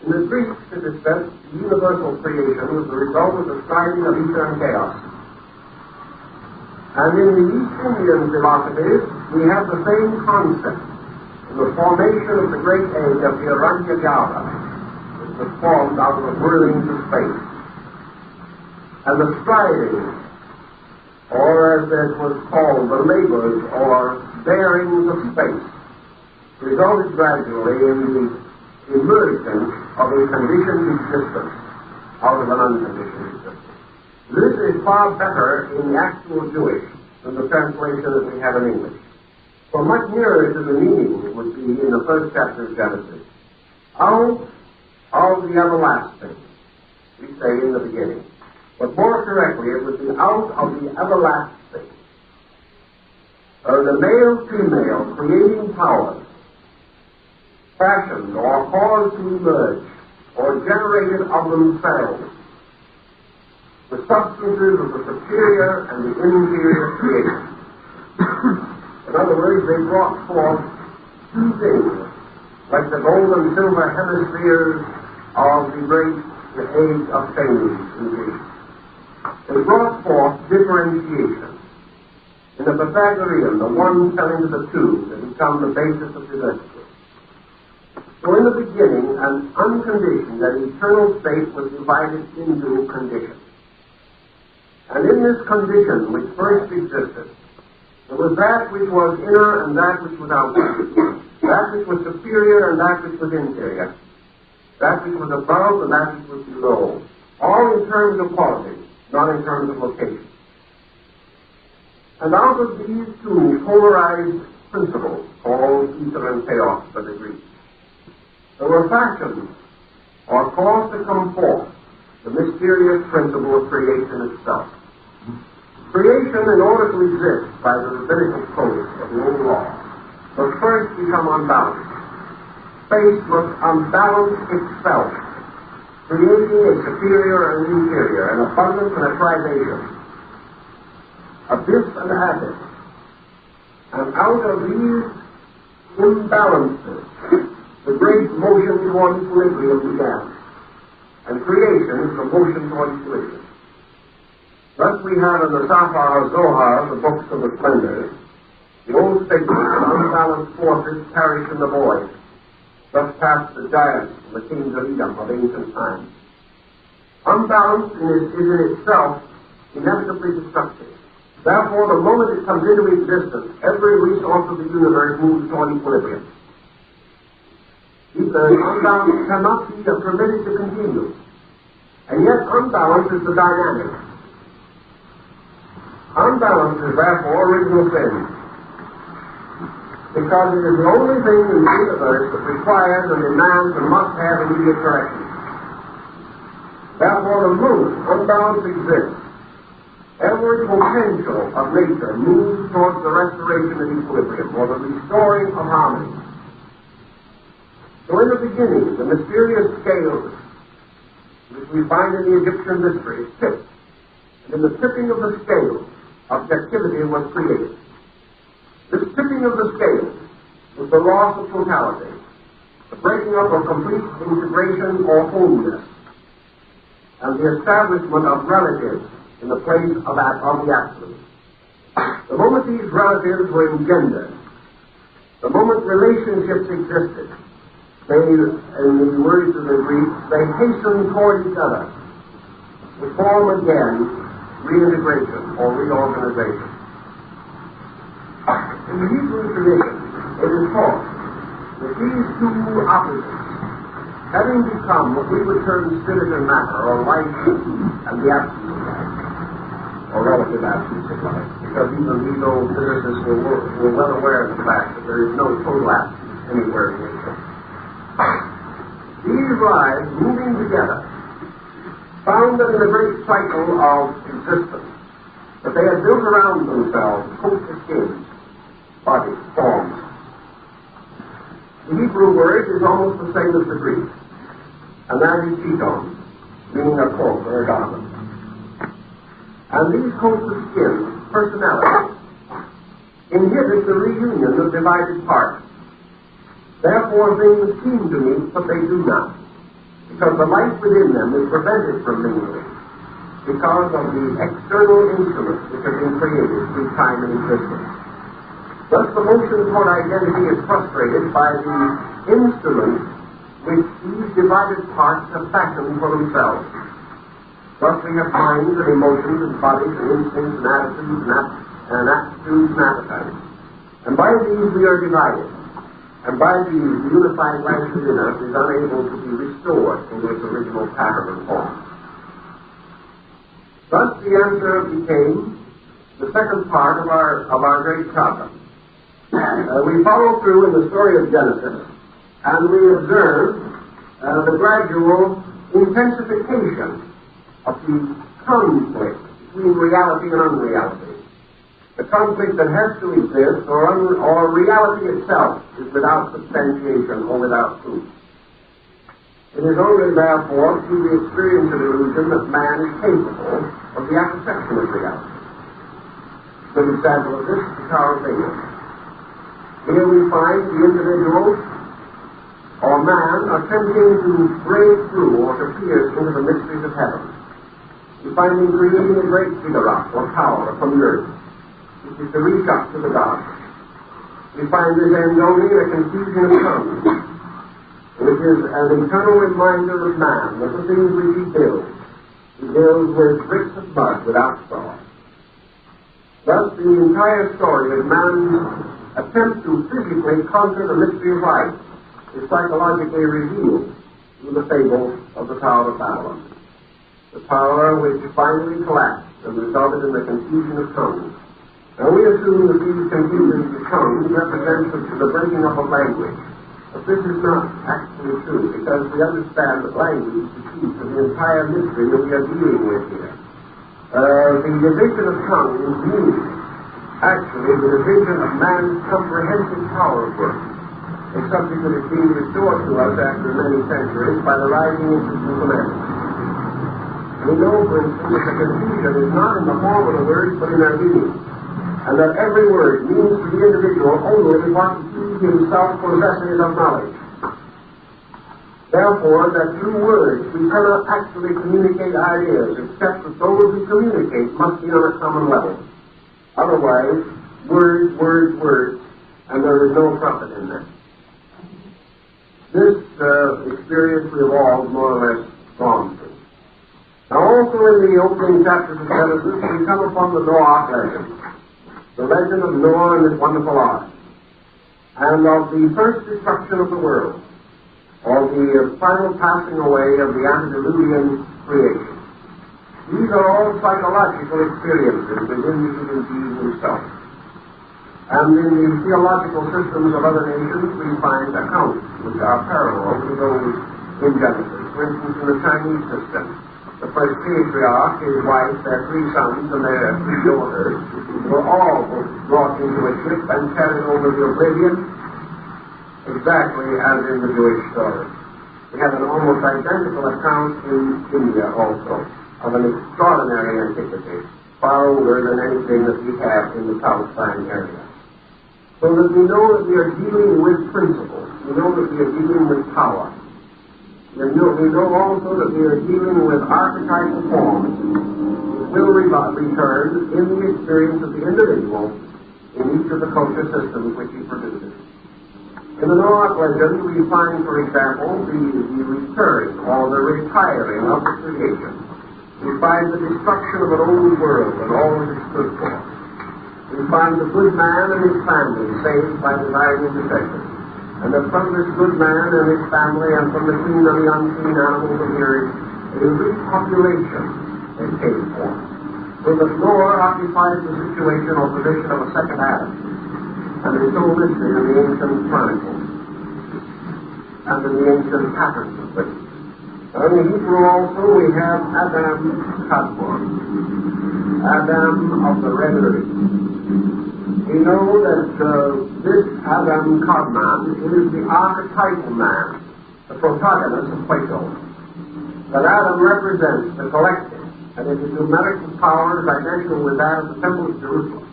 Speaker 2: In the Greeks, it is said, the universal creation was the result of the striving of ether and chaos. And in the East Indian philosophies, we have the same concept in the formation of the great age of the Hiranyagarbha, which was formed out of the whirlings of space. And the striving, or as it was called, the labors or bearings of space, resulted gradually in the emergence of a conditioned existence out of an unconditioned existence. This is far better in the actual Jewish than the translation that we have in English. For much nearer to the meaning it would be in the first chapter of Genesis. Out of the everlasting, we say in the beginning. But more correctly, it would be out of the everlasting. The male-female creating powers fashioned or caused to emerge or generated of themselves the substances of the superior and the inferior creation. In other words, they brought forth two things, like the gold and silver hemispheres of the great age of change in Greece. They brought forth differentiation. In the Pythagorean, the one telling to the two that become the basis of diversity. So in the beginning, an unconditioned and eternal state was divided into conditions. And in this condition which first existed, there was that which was inner and that which was outer, that which was superior and that which was inferior, that which was above and that which was below, all in terms of quality, not in terms of location. And out of these two polarized principles, called ether and chaos by the Greeks, there were fashioned or caused to come forth the mysterious principle of creation itself. Creation, in order to exist by the rabbinical code of the old law, must first become unbalanced. Space must unbalance itself, creating a superior and inferior, an abundance and a privation, a this and a that. And out of these imbalances, the great motion toward equilibrium began, and creation is the motion toward equilibrium. Thus we have in the Safar Zohar, the books of the splendors, the old statement that unbalanced forces perish in the void. Thus passed the giants and the kings of Edom of ancient times. Unbalance is in itself inevitably destructive. Therefore, the moment it comes into existence, every resource of the universe moves toward equilibrium. Unbalance cannot be permitted to continue. And yet unbalance is the dynamic. Unbalance is therefore original sin, because it is the only thing in the universe that requires and demands and must have immediate correction. Therefore, the moment unbalance exists, every potential of nature moves towards the restoration of equilibrium, or the restoring of harmony. So in the beginning, the mysterious scales, which we find in the Egyptian mysteries, tipped, and in the tipping of the scales, objectivity was created. This tipping of the scales was the loss of totality, the breaking up of complete integration or wholeness, and the establishment of relatives in the place of the absolute. The moment these relatives were engendered, the moment relationships existed, they, in the words of the Greeks, they hastened toward each other to form again reintegration or reorganization. In the Hebrew tradition, it is taught that these two opposites, having become what we would term spirit and matter, or life and the absence of life, or relative absence of life, because even these old physicists were well aware of the fact that there is no total absence anywhere in nature. These lives, moving together, found that in the great cycle of existence, that they had built around themselves coats of skins, bodies, forms. The Hebrew word is almost the same as the Greek, and that is chiton, meaning a coat or a garment. And these coats of skin, personalities, inhibit the reunion of divided parts. Therefore, things seem to meet, but they do not, because the life within them is prevented from mingling, because of the external instruments which have been created through time and existence. Thus, the motion toward identity is frustrated by the instruments which these divided parts have fashioned for themselves. Thus, we have minds and emotions and bodies and instincts and attitudes and aptitudes and appetites. And by these we are divided. And by these, the unified life within us is unable to be restored to its original pattern and form. Thus, the answer became the second part of our great problem. We follow through in the story of Genesis, and we observe the gradual intensification of the conflict between reality and unreality. The conflict that has to exist, or reality itself, is without substantiation or without proof. It is only, therefore, through the experience of illusion that man is capable of the apperception of reality. A good example of this is the Tower of Babel. Here we find the individual or man attempting to break through or to pierce into the mysteries of heaven. We find him creating a great ziggurat or tower from the earth, which is to reach up to the gods. We find this end only in a confusion of tongues, which is an internal reminder of man that the things which he builds with bricks of mud without straw. Thus, the entire story of man's attempt to physically conquer the mystery of life is psychologically revealed through the fable of the Tower of Babylon. The tower which finally collapsed and resulted in the confusion of tongues, Now we assume that these confusions of tongues represent the breaking up of language. But this is not actually true, because we understand that language is the key to the entire mystery that we are dealing with here. The division of tongues means actually the division of man's comprehensive power of work, a subject that is being restored to us after many centuries by the rising interest in semantics. We know, for instance, that the confusion is not in the form of the words, but in their meaning, and that every word means to the individual only what he himself possesses of knowledge. Therefore, that through words we cannot actually communicate ideas, except that those we communicate must be on a common level. Otherwise, words, words, words, and there is no profit in them. This experience we have all more or less gone through. Now, also in the opening chapters of Genesis, we come upon the Noah legend. The legend of Noah and his wonderful ark, and of the first destruction of the world, or the final passing away of the antediluvian creation. These are all psychological experiences within the human being himself. And in the theological systems of other nations, we find accounts which are parallel to those in Genesis. For instance, in the Chinese system, the first patriarch, his wife, their 3 sons, and their 3 daughters were all brought into a ship and carried over to oblivion, exactly as in the Jewish story. We have an almost identical account in India also, of an extraordinary antiquity, far older than anything that we have in the Palestine area. So that we know that we are dealing with principles. We know that we are dealing with power. We know also that we are dealing with archetypal forms which will return in the experience of the individual in each of the culture systems which he produces. In the Noah legend, we find, for example, the return or the retiring of the creation. We find the destruction of an old world and all that it stood for. We find the good man and his family saved by divine intercession, and that from this good man and his family and from the clean and the unclean animals of the earth, a repopulation is came forth. So that Noah occupies the situation or position of a second Adam, and it is so listed in the ancient chronicles and in the ancient patterns of things. In Hebrew also we have Adam Kadmon, Adam of the Reverie. We know that this Adam Kadmon is the archetypal man, the protagonist of Plato. That Adam represents the collective, and his numerical power is identical with that of the Temple of Jerusalem.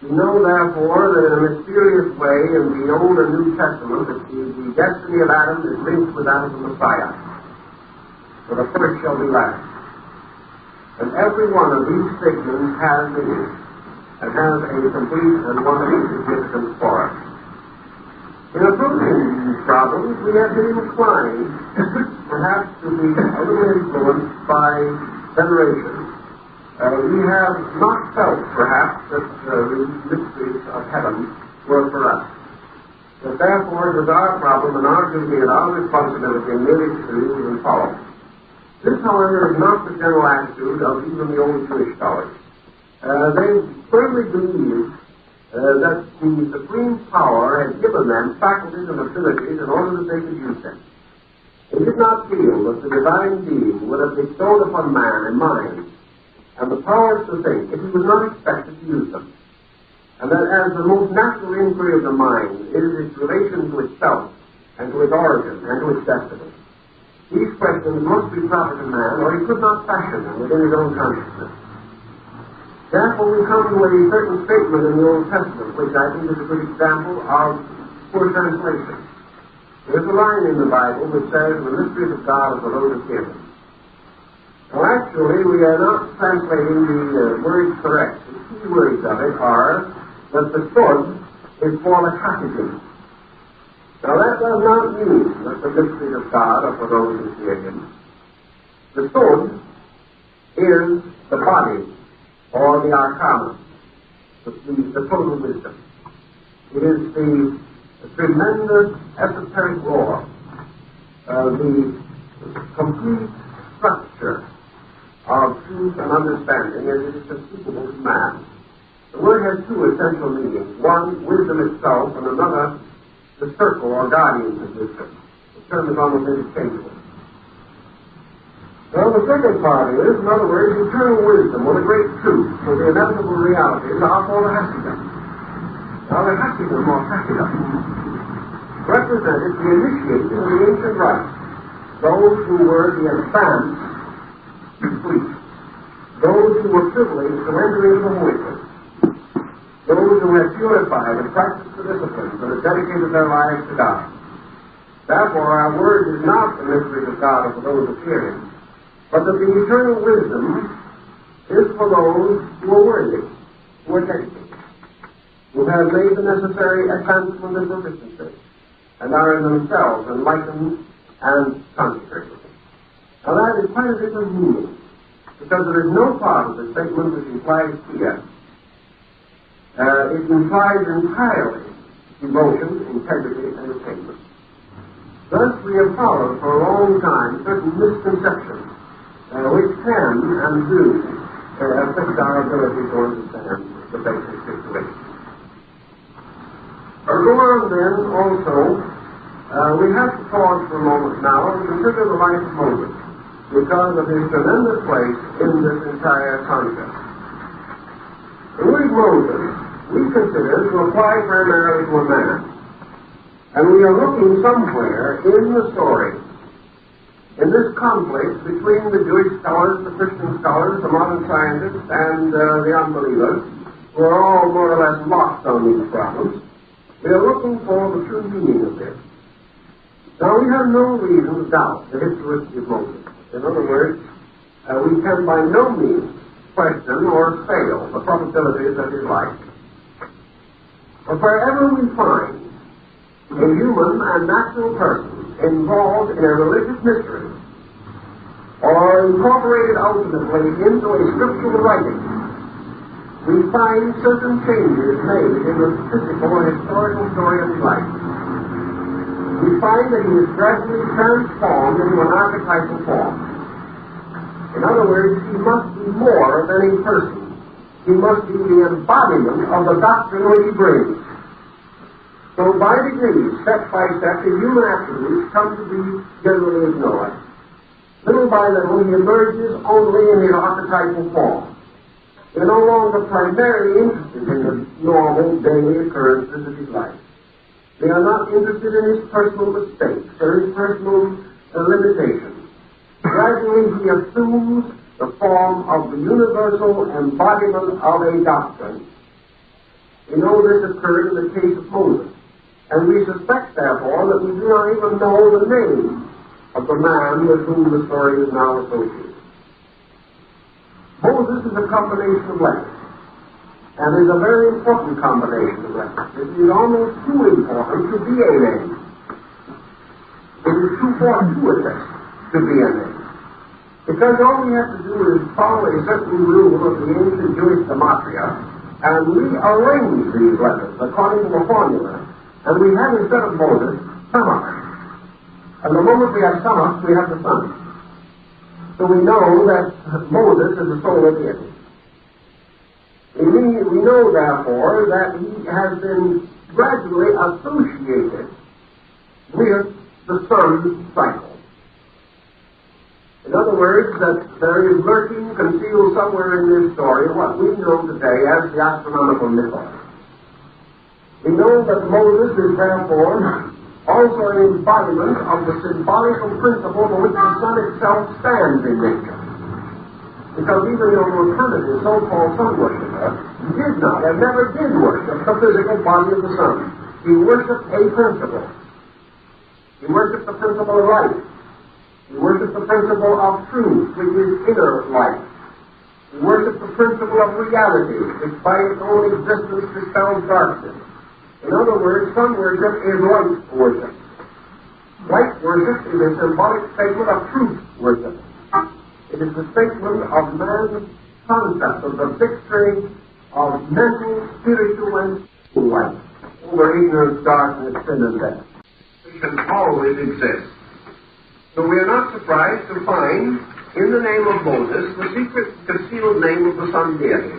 Speaker 2: We know, therefore, that in a mysterious way in the Old and New Testament that the destiny of Adam is linked with that of the Messiah. For the first shall be last. And every one of these figments has in it, and has a complete and wonderful significance for us. In approaching these problems, we have been inclined, perhaps, to be a little influenced by veneration. We have not felt, perhaps, that the mysteries of heaven were for us. That therefore it was our problem and our duty and our responsibility merely to believe and follow. This, however, is not the general attitude of even the old Jewish scholars. They firmly believe that the supreme power had given them faculties and abilities in order that they could use them. They did not feel that the divine being would have bestowed upon man a mind and the powers to think if he was not expected to use them. And that as the most natural inquiry of the mind is its relation to itself and to its origin and to its destiny, these questions must be proper to man or he could not fashion them within his own consciousness. Therefore we come to a certain statement in the Old Testament which I think is a good example of poor translation. There's a line in the Bible which says, "The mysteries of God are for those who hear them." Now, actually, we are not translating the words correct. The key words of it are that the sword is for the catechism. Now, that does not mean that the mysteries of God are for those who fear Him. The sword is the body, or the arcana, the total wisdom. It is the tremendous esoteric law, the complete structure of truth and understanding as it is conceivable to man. The word has two essential meanings. One, wisdom itself, and another, the circle or guardian of wisdom. The term is almost interchangeable. Well, the second part is, in other words, eternal wisdom, or the great truth, or the inevitable realities are called the Hasidam. Now, the Hasidam, or Hasidam, represented the initiated of the ancient rites, those who were the advanced fleet, those who were privileged to enter into the Holy Place, those who had purified and practiced the disciplines and had dedicated their lives to God. Therefore, our word is not the mysteries of God for those who fear Him, but that the eternal wisdom is for those who are worthy, who are dedicated, who have made the necessary advancement and proficiency, and are in themselves enlightened and consecrated. Now that is quite a different meaning, because there is no part of the statement which implies fear. It implies entirely devotion, integrity, and attainment. Thus we have followed for a long time certain misconceptions which can and do affect our ability to understand the basic situation. Go on then also, we have to pause for a moment now and consider the life of Moses, because of his tremendous place in this entire concept. The word Moses we consider to apply primarily to a man, and we are looking somewhere in the story, in this conflict between the Jewish scholars, the Christian scholars, the modern scientists, and the unbelievers, who are all more or less lost on these problems. We are looking for the true meaning of this. Now, we have no reason to doubt the historicity of Moses. In other words, we can by no means question or fail the probabilities of his life. But wherever we find a human and natural person involved in a religious mystery, or incorporated ultimately into a scriptural writing, we find certain changes made in the physical or historical story of his life. We find that he is gradually transformed into an archetypal form. In other words, he must be more than a person. He must be the embodiment of the doctrine which he brings. So by degrees, step by step, his human attributes come to be generally ignored. Little by little, he emerges only in his archetypal form. They're no longer primarily interested in the normal daily occurrences of his life. They are not interested in his personal mistakes or his personal limitations. Gradually, he assumes the form of the universal embodiment of a doctrine. We know this occurred in the case of Moses. And we suspect, therefore, that we do not even know the name of the man with whom the story is now associated. Moses is a combination of letters, and is a very important combination of letters. It is almost too important to be a name. It is too fortuitous to be a name. Because all we have to do is follow a certain rule of the ancient Jewish gematria, and rearrange these letters according to a formula. And we have, instead of Moses, Samach. And the moment we have Samach, we have the sun. So we know that Moses is the soul of deity. We know, therefore, that he has been gradually associated with the sun cycle. In other words, that there is lurking, concealed somewhere in this story, what we know today as the astronomical mythos. We know that Moses is therefore also an embodiment of the symbolical principle for which the sun itself stands in nature. Because even the alternative so-called sun worshipper did not and never did worship the physical body of the sun. He worshipped a principle. He worshipped the principle of life. He worshipped the principle of truth, which is inner life. He worshipped the principle of reality, which by its own existence dispels darkness. In other words, sun worship is light worship. Light worship is a symbolic statement of truth worship. It is the statement of man's concept of the victory of mental, spiritual, and physical life over ignorance, darkness, sin, and death.
Speaker 1: It can always exist. So we are not surprised to find in the name of Moses the secret concealed name of the sun deity.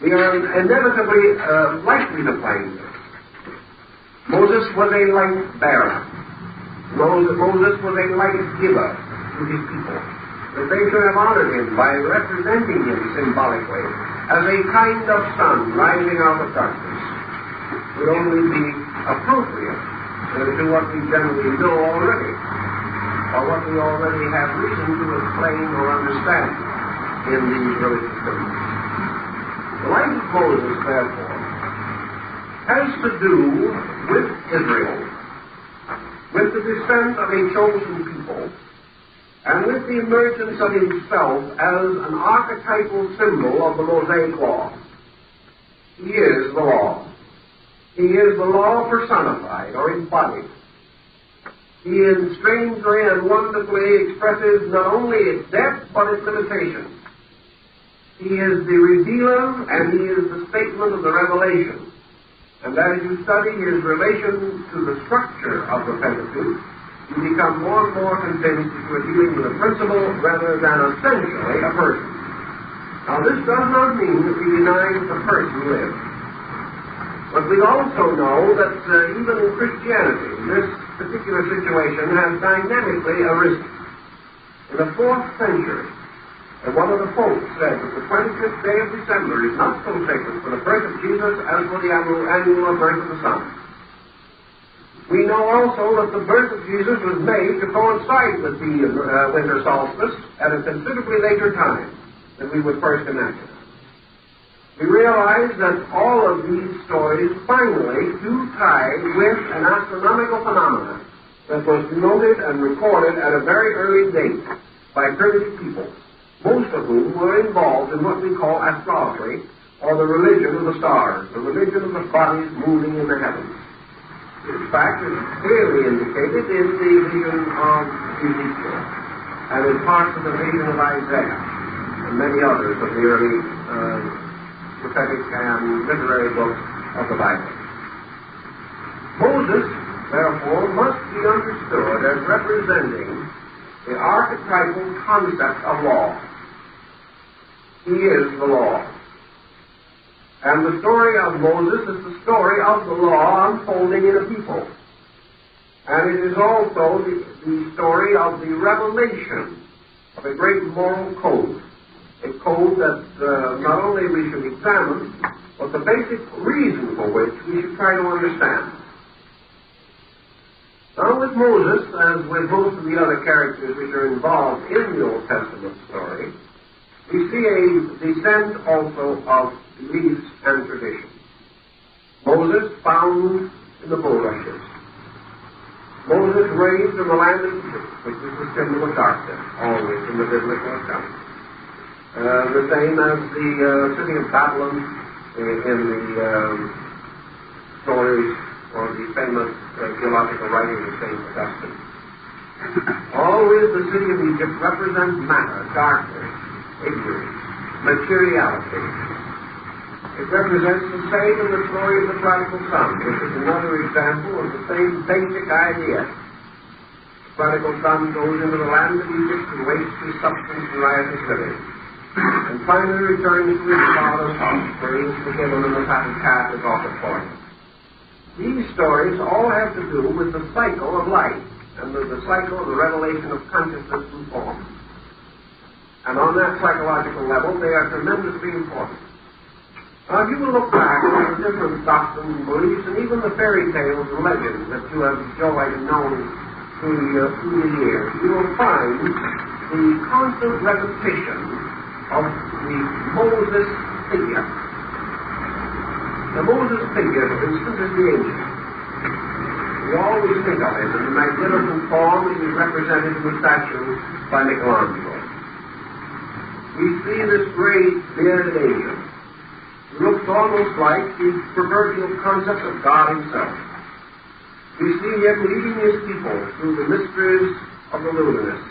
Speaker 1: We are inevitably likely to find this. Moses was a light bearer. Moses was a light giver to his people. That they should have honored him by representing him symbolically as a kind of sun rising out of darkness would only be appropriate to what we generally know already, or what we already have reason to explain or understand in these religious symbols. The life of Moses, therefore, has to do with Israel, with the descent of a chosen people, and with the emergence of himself as an archetypal symbol of the Mosaic law. He is the law. He is the law personified or embodied. He strangely and wonderfully expresses not only its depth but its limitations. He is the revealer and he is the statement of the revelation. And as you study his relation to the structure of the Pentateuch, you become more and more convinced that you are dealing with a principle rather than essentially a person. Now this does not mean that we deny that the person lives. But we also know that even in Christianity, this particular situation has dynamically arisen. In the 4th century, one of the popes said that the 25th day of December is not so sacred for the birth of Jesus as for the annual birth of the sun. We know also that the birth of Jesus was made to coincide with the winter solstice at a considerably later time than we would first imagine. We realize that all of these stories finally do tie with an astronomical phenomenon that was noted and recorded at a very early date by primitive people, most of whom were involved in what we call astrology, or the religion of the stars, the religion of the bodies moving in the heavens. In fact, it is clearly indicated in the vision of Ezekiel, and in parts of the vision of Isaiah, and many others of the early prophetic and literary books of the Bible. Moses, therefore, must be understood as representing the archetypal concept of law. He is the law. And the story of Moses is the story of the law unfolding in a people. And it is also the story of the revelation of a great moral code. A code that not only we should examine, but the basic reason for which we should try to understand. Now with Moses, as with most of the other characters which are involved in the Old Testament story, we see a descent also of beliefs and traditions. Moses found in the bulrushes. Moses raised in the land of Egypt, which is the symbol of darkness, always in the biblical account. The same as the city of Babylon in the stories or the famous theological writings of St. Augustine. Always the city of Egypt represents matter, darkness, ignorance, materiality. It represents the same in the story of the prodigal son, which is another example of the same basic idea. The prodigal son goes into the land of Egypt and wastes his substance in riotous living, and finally returns to his father's house, where he is forgiven and the fatted calf is offered for him. These stories all have to do with the cycle of life, and with the cycle of the revelation of consciousness and form. And on that psychological level, they are tremendously important. Now, if you will look back at the different doctrines and beliefs, and even the fairy tales and legends that you have enjoyed and known through the years, you will find the constant repetition of the Moses figure. The Moses figure, for instance, is the angel. We always think of him in the magnificent form that is represented in the statue by Michelangelo. We see this great bearded angel. He looks almost like the proverbial concept of God himself. We see him leading his people through the mysteries of the wilderness.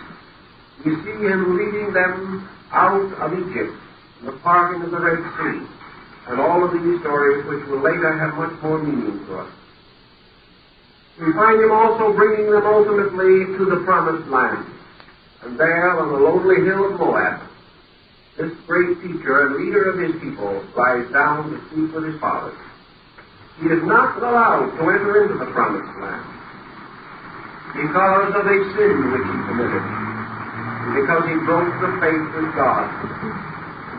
Speaker 1: We see him leading them out of Egypt, the parting of the Red Sea, and all of these stories which will later have much more meaning to us. We find him also bringing them ultimately to the Promised Land, and there on the lonely hill of Moab, this great teacher and leader of his people lies down to sleep with his fathers. He is not allowed to enter into the promised land because of a sin which he committed, because he broke the faith with God,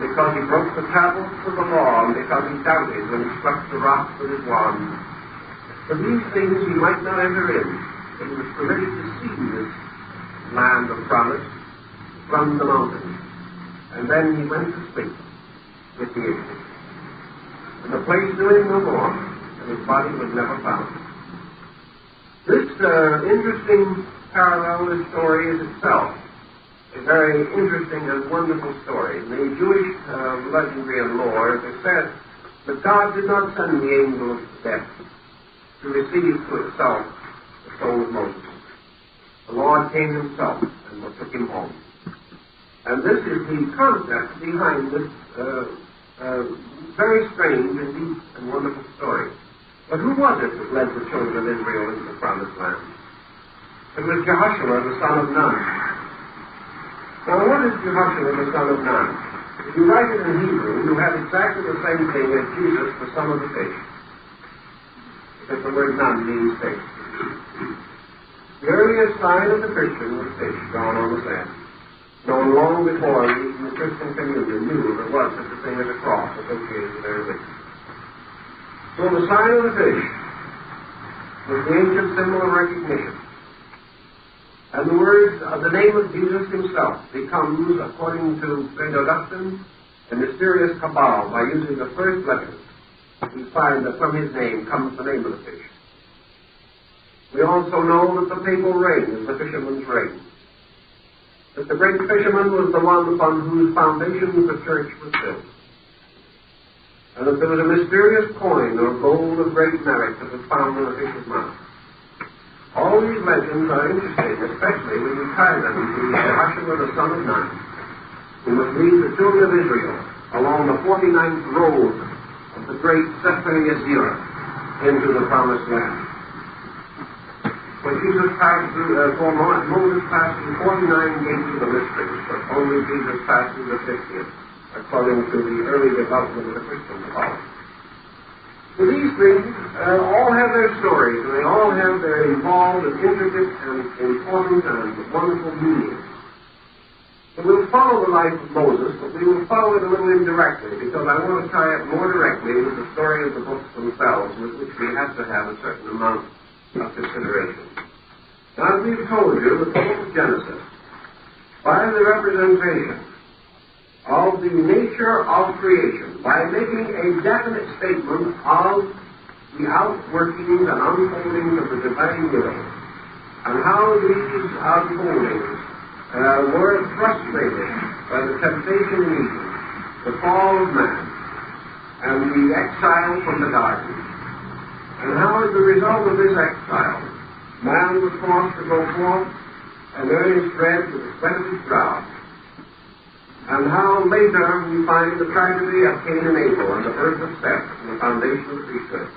Speaker 1: because he broke the tablets of the law, and because he doubted when he struck the rock with his wand. For these things he might not enter in, but he was permitted to see this land of promise from the mountains. And then he went to sleep with the angels. And the place knew him no more, and his body was never found. This interesting parallel story is itself a very interesting and wonderful story. In the Jewish legendary and lore, it is said that God did not send the angel of death to receive to itself the soul of Moses. The Lord came himself and took him home. And this is the concept behind this very strange and deep and wonderful story. But who was it that led the children of Israel into the promised land? It was Jehoshua, the son of Nun. Now, what is Jehoshua, the son of Nun? If you write it in Hebrew, you have exactly the same thing as Jesus, the son of the fish. Because the word Nun means fish. The earliest sign of the Christian was fish drawn on the sand. Known long before even the Christian communion knew there was such a thing as a cross associated with their religion. So the sign of the fish was the ancient symbol of recognition. And the words of the name of Jesus himself becomes, according to St. Augustine, a mysterious cabal. By using the first letters, we find that from his name comes the name of the fish. We also know that the papal ring is the fisherman's ring. That the great fisherman was the one upon whose foundations the church was built. And that there was a mysterious coin or gold of great merit that was found in the fish's mouth. All these legends are interesting, especially when you tie them to Jehoshua the son of Nun, who must lead the children of Israel along the 49th road of the great Sefer Yetzirah into the promised land. When Jesus passed through, Moses passed through 49 gates of the mysteries, but only Jesus passed through the 50th, according to the early development of the Christian thought. So these things all have their stories, and they all have their involved and intricate and important and wonderful meanings. So we'll follow the life of Moses, but we will follow it a little indirectly, because I want to tie it more directly with the story of the books themselves, with which we have to have a certain amount of consideration. Now, as we've told you, the book of Genesis, by the representation of the nature of creation, by making a definite statement of the outworkings and unfoldings of the divine will, and how these unfoldings were frustrated by the temptation in Egypt, the fall of man, and the exile from the garden. And how, as a result of this exile, man was forced to go forth and earn his bread with the sweat of his brow. And how later we find the tragedy of Cain and Abel and the birth of Seth and the foundation of the priesthood.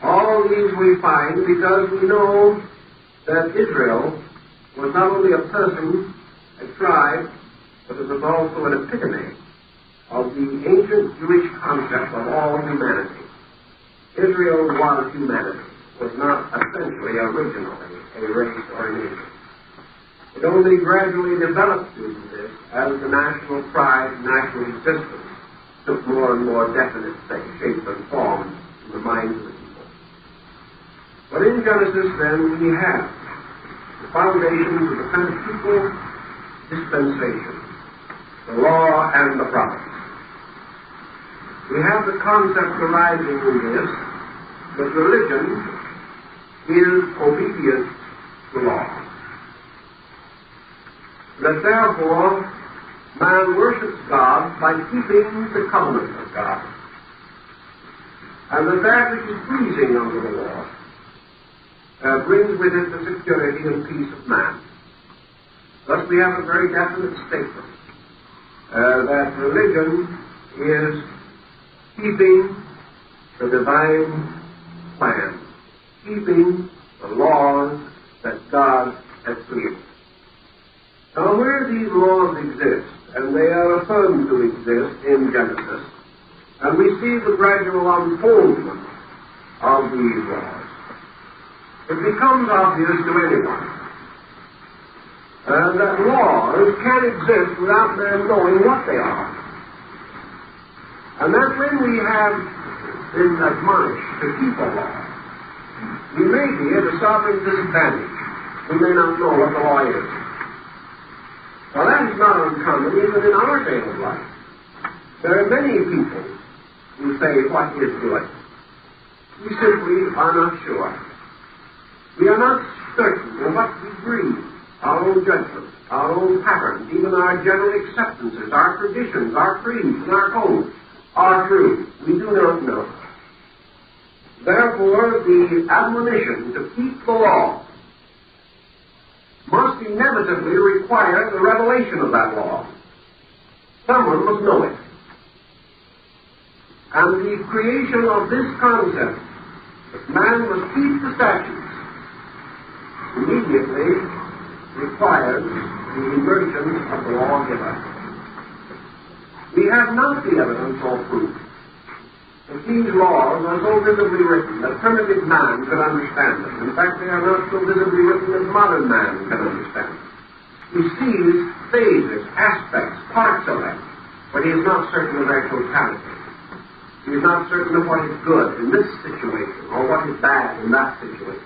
Speaker 1: All these we find because we know that Israel was not only a person, a tribe, but it was also an epitome of the ancient Jewish concept of all humanity. Israel was humanity, was not essentially, originally, a race or a nation. It only gradually developed into this as the national pride, national existence took more and more definite shape and form in the minds of the people. But in Genesis, then, we have the foundations of the Pentateuchal dispensation, the law and the prophets. We have the concept arising in this that religion is obedience to law. That therefore man worships God by keeping the covenant of God. And that which is pleasing unto the Lord brings with it the security and peace of man. Thus we have a very definite statement that religion is keeping the divine plan, keeping the laws that God has created. Now, where these laws exist,
Speaker 2: and they are affirmed to exist in Genesis, and we see the gradual unfoldment of these laws, it becomes obvious to anyone that laws can exist without man knowing what they are. And that when we have been admonished to keep a law, we may be at a sovereign disadvantage. We may not know what the law is. Now that is not uncommon even in our day of life. There are many people who say, what is good? We simply are not sure. We are not certain to what degree our own judgment, our own patterns, even our general acceptances, our traditions, our creeds, and our codes are true. We do not know. Therefore, the admonition to keep the law must inevitably require the revelation of that law. Someone must know it. And the creation of this concept, that man must keep the statutes, immediately requires the emergence of the lawgiver. We have not the evidence or proof that these laws are so visibly written that primitive man could understand them. In fact, they are not so visibly written that modern man can understand them. He sees phases, aspects, parts of them, but he is not certain of their totality. He is not certain of what is good in this situation or what is bad in that situation.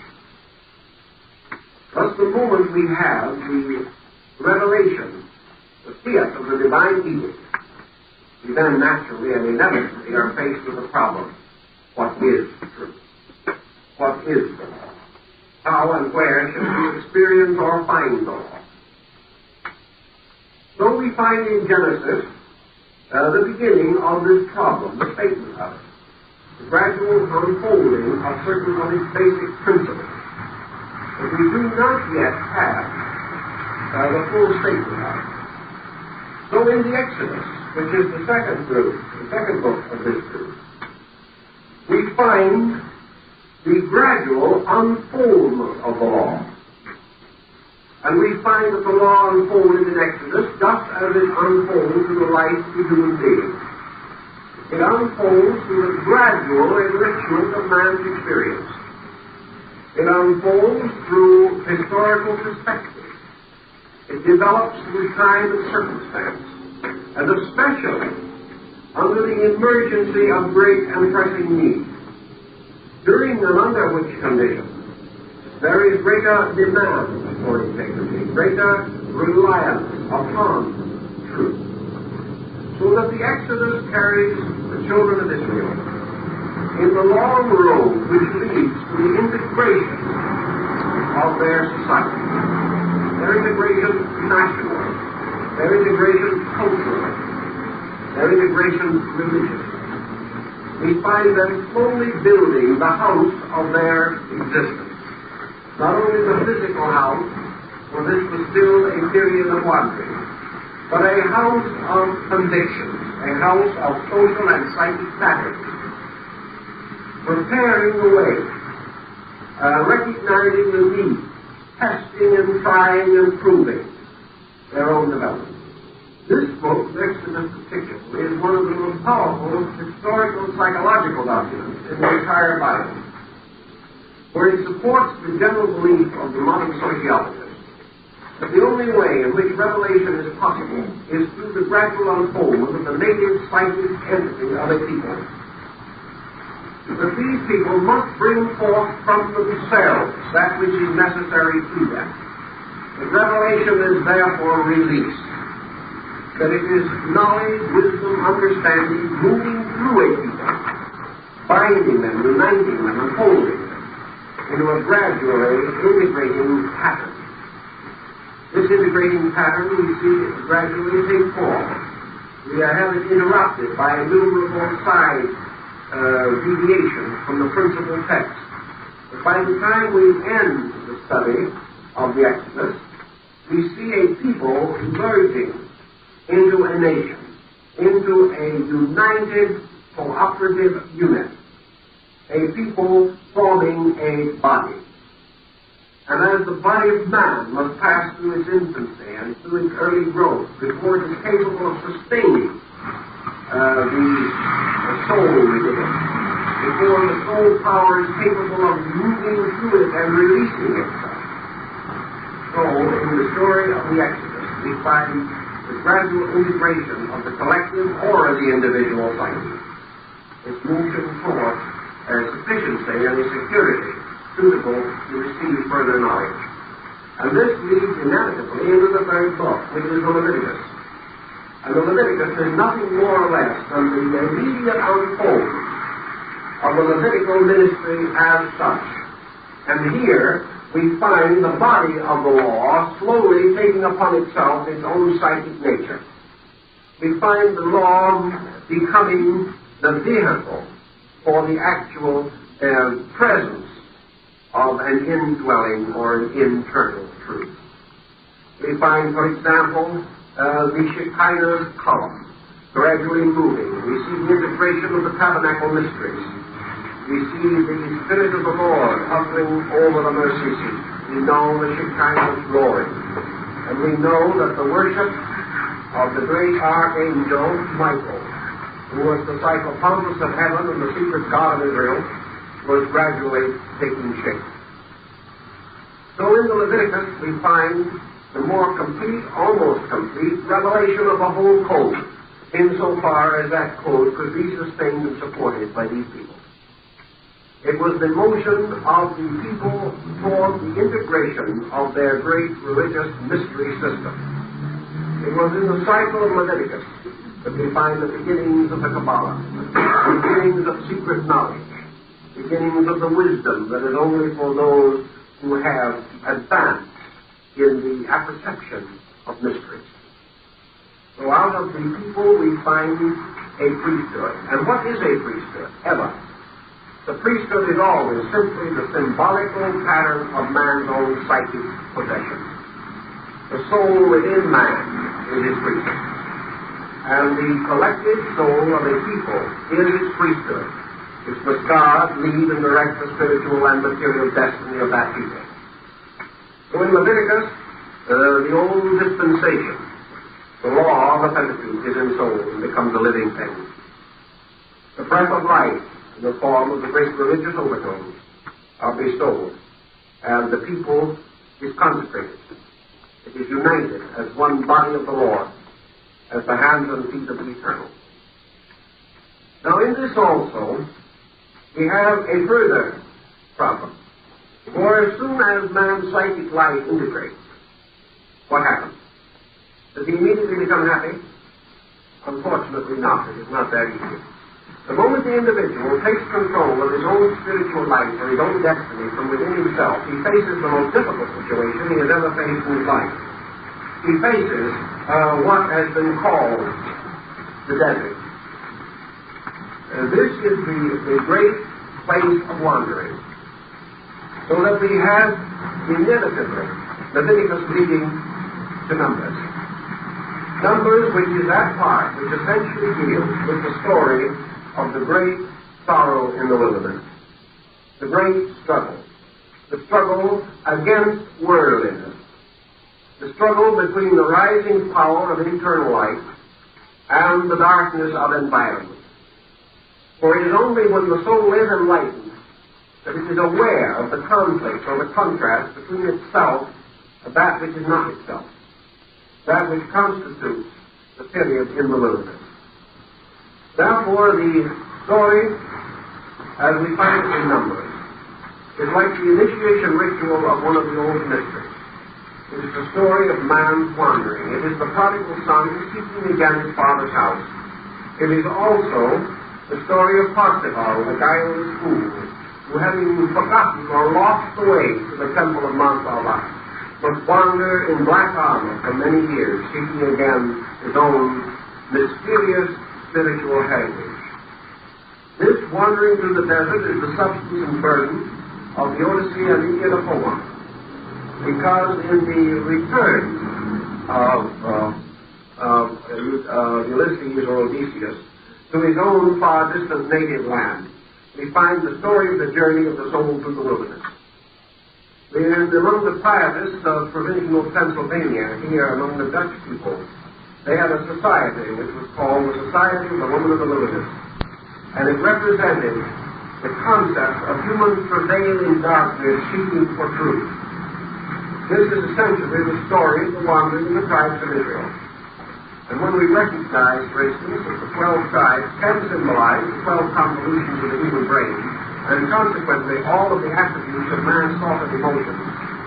Speaker 2: Thus, the moment we have the revelation, the fiat of the divine teaching, we then naturally and inevitably are faced with the problem: what is truth? What is the law? How and where should we experience or find the law? So we find in Genesis the beginning of this problem, the statement of it, the gradual unfolding of certain of its basic principles. But we do not yet have the full statement of it. So in the Exodus, which is the second book of this group, we find the gradual unfoldment of the law. And we find that the law unfolded in Exodus just as it unfolds in the life of the human being. It unfolds through the gradual enrichment of man's experience. It unfolds through historical perspective. It develops through time and circumstance, and especially under the emergency of great and pressing need. During and under which conditions there is greater demand for integrity, greater reliance upon truth. So that the Exodus carries the children of Israel in the long road which leads to the integration of their society, their integration nationally, their integration culturally, their integration religiously. We find them slowly building the house of their existence. Not only the physical house, for this was still a period of wandering, but a house of convictions, a house of social and psychic patterns, preparing the way, recognizing the need, testing and trying and proving their own development. This book, Exodus particularly, is one of the most powerful historical psychological documents in the entire Bible, where it supports the general belief of the modern sociologist that the only way in which revelation is possible is through the gradual unfoldment of the native psychic entity of a people. That these people must bring forth from themselves that which is necessary to them. That revelation is therefore released. That it is knowledge, wisdom, understanding moving through a people, binding them, uniting them, and holding them into a gradually integrating pattern. This integrating pattern we see gradually take form. We have it interrupted by innumerable side deviations from the principal text. But by the time we end the study of the Exodus, we see a people emerging into a nation, into a united cooperative unit, a people forming a body. And as the body of man must pass through its infancy and through its early growth before it is capable of sustaining the soul within it, before the soul power is capable of moving through it and releasing itself. So, in the story of the Exodus, we find the gradual integration of the collective or the individual psyche. Its motion toward sufficiency and security suitable to receive further knowledge. And this leads inevitably into the third book, which is the Leviticus. And the Leviticus is nothing more or less than the immediate unfolding of the Levitical ministry as such. And here we find the body of the law slowly taking upon itself its own psychic nature. We find the law becoming the vehicle for the actual presence of an indwelling or an internal truth. We find, for example, the Shekinah column gradually moving. We see the integration of the tabernacle mysteries. We see the Spirit of the Lord hovering over the mercy seat. We know the Shekinah glory. And we know that the worship of the great archangel Michael, who was the psychopompus of heaven and the secret God of Israel, was gradually taking shape. So in the Leviticus we find the more complete, almost complete, revelation of the whole code, insofar as that code could be sustained and supported by these people. It was the motion of the people toward the integration of their great religious mystery system. It was in the cycle of Leviticus that we find the beginnings of the Kabbalah, the beginnings of secret knowledge, beginnings of the wisdom that is only for those who have advanced in the apperception of mysteries. So out of the people we find a priesthood. And what is a priesthood? Ever. The priesthood is always simply the symbolical pattern of man's own psychic possession. The soul within man is his priesthood. And the collective soul of a people is its priesthood, which must guard, lead, and direct the spiritual and material destiny of that people. So in Leviticus, the old dispensation, the law of the Pentateuch is ensouled and becomes a living thing. The breath of life in the form of the great religious overtones are bestowed, and the people is consecrated. It is united as one body of the Lord, as the hands and feet of the Eternal. Now in this also, we have a further problem. For as soon as man's psychic life integrates, what happens? Does he immediately become happy? Unfortunately not. It is not that easy. The moment the individual takes control of his own spiritual life or his own destiny from within himself, he faces the most difficult situation he has ever faced in his life. He faces what has been called the desert. This is the great place of wandering. So that we have inevitably Leviticus leading to Numbers. Numbers, which is that part which essentially deals with the story of the great sorrow in the wilderness, the great the struggle against worldliness, the struggle between the rising power of internal life and the darkness of environment. For it is only when the soul is enlightened that it is aware of the conflict or the contrast between itself and that which is not itself, that which constitutes the period in the wilderness. Therefore, the story, as we find it in Numbers, is like the initiation ritual of one of the old mysteries. It is the story of man's wandering. It is the prodigal son seeking again his father's house. It is also the story of Parsifal, the guileless fool, who, having forgotten or lost the way to the temple of Mount Allah, must wander in black armor for many years, seeking again his own mysterious spiritual heritage. This wandering through the desert is the substance and burden of the Odyssey and Iliad of Homer, because in the return of Ulysses or Odysseus to his own far distant native land, we find the story of the journey of the soul through the wilderness.
Speaker 1: And among the pietists of provincial Pennsylvania, here among the Dutch people, they had a society which was called the Society of the Woman of the Wilderness. And it represented the concept of human travail in darkness seeking for truth. This is essentially the story of the wandering of the tribes of Israel. And when we recognize, for instance, that the 12 tribes can symbolize the 12 convolutions of the human brain, and consequently all of the attributes of man's thought and emotion,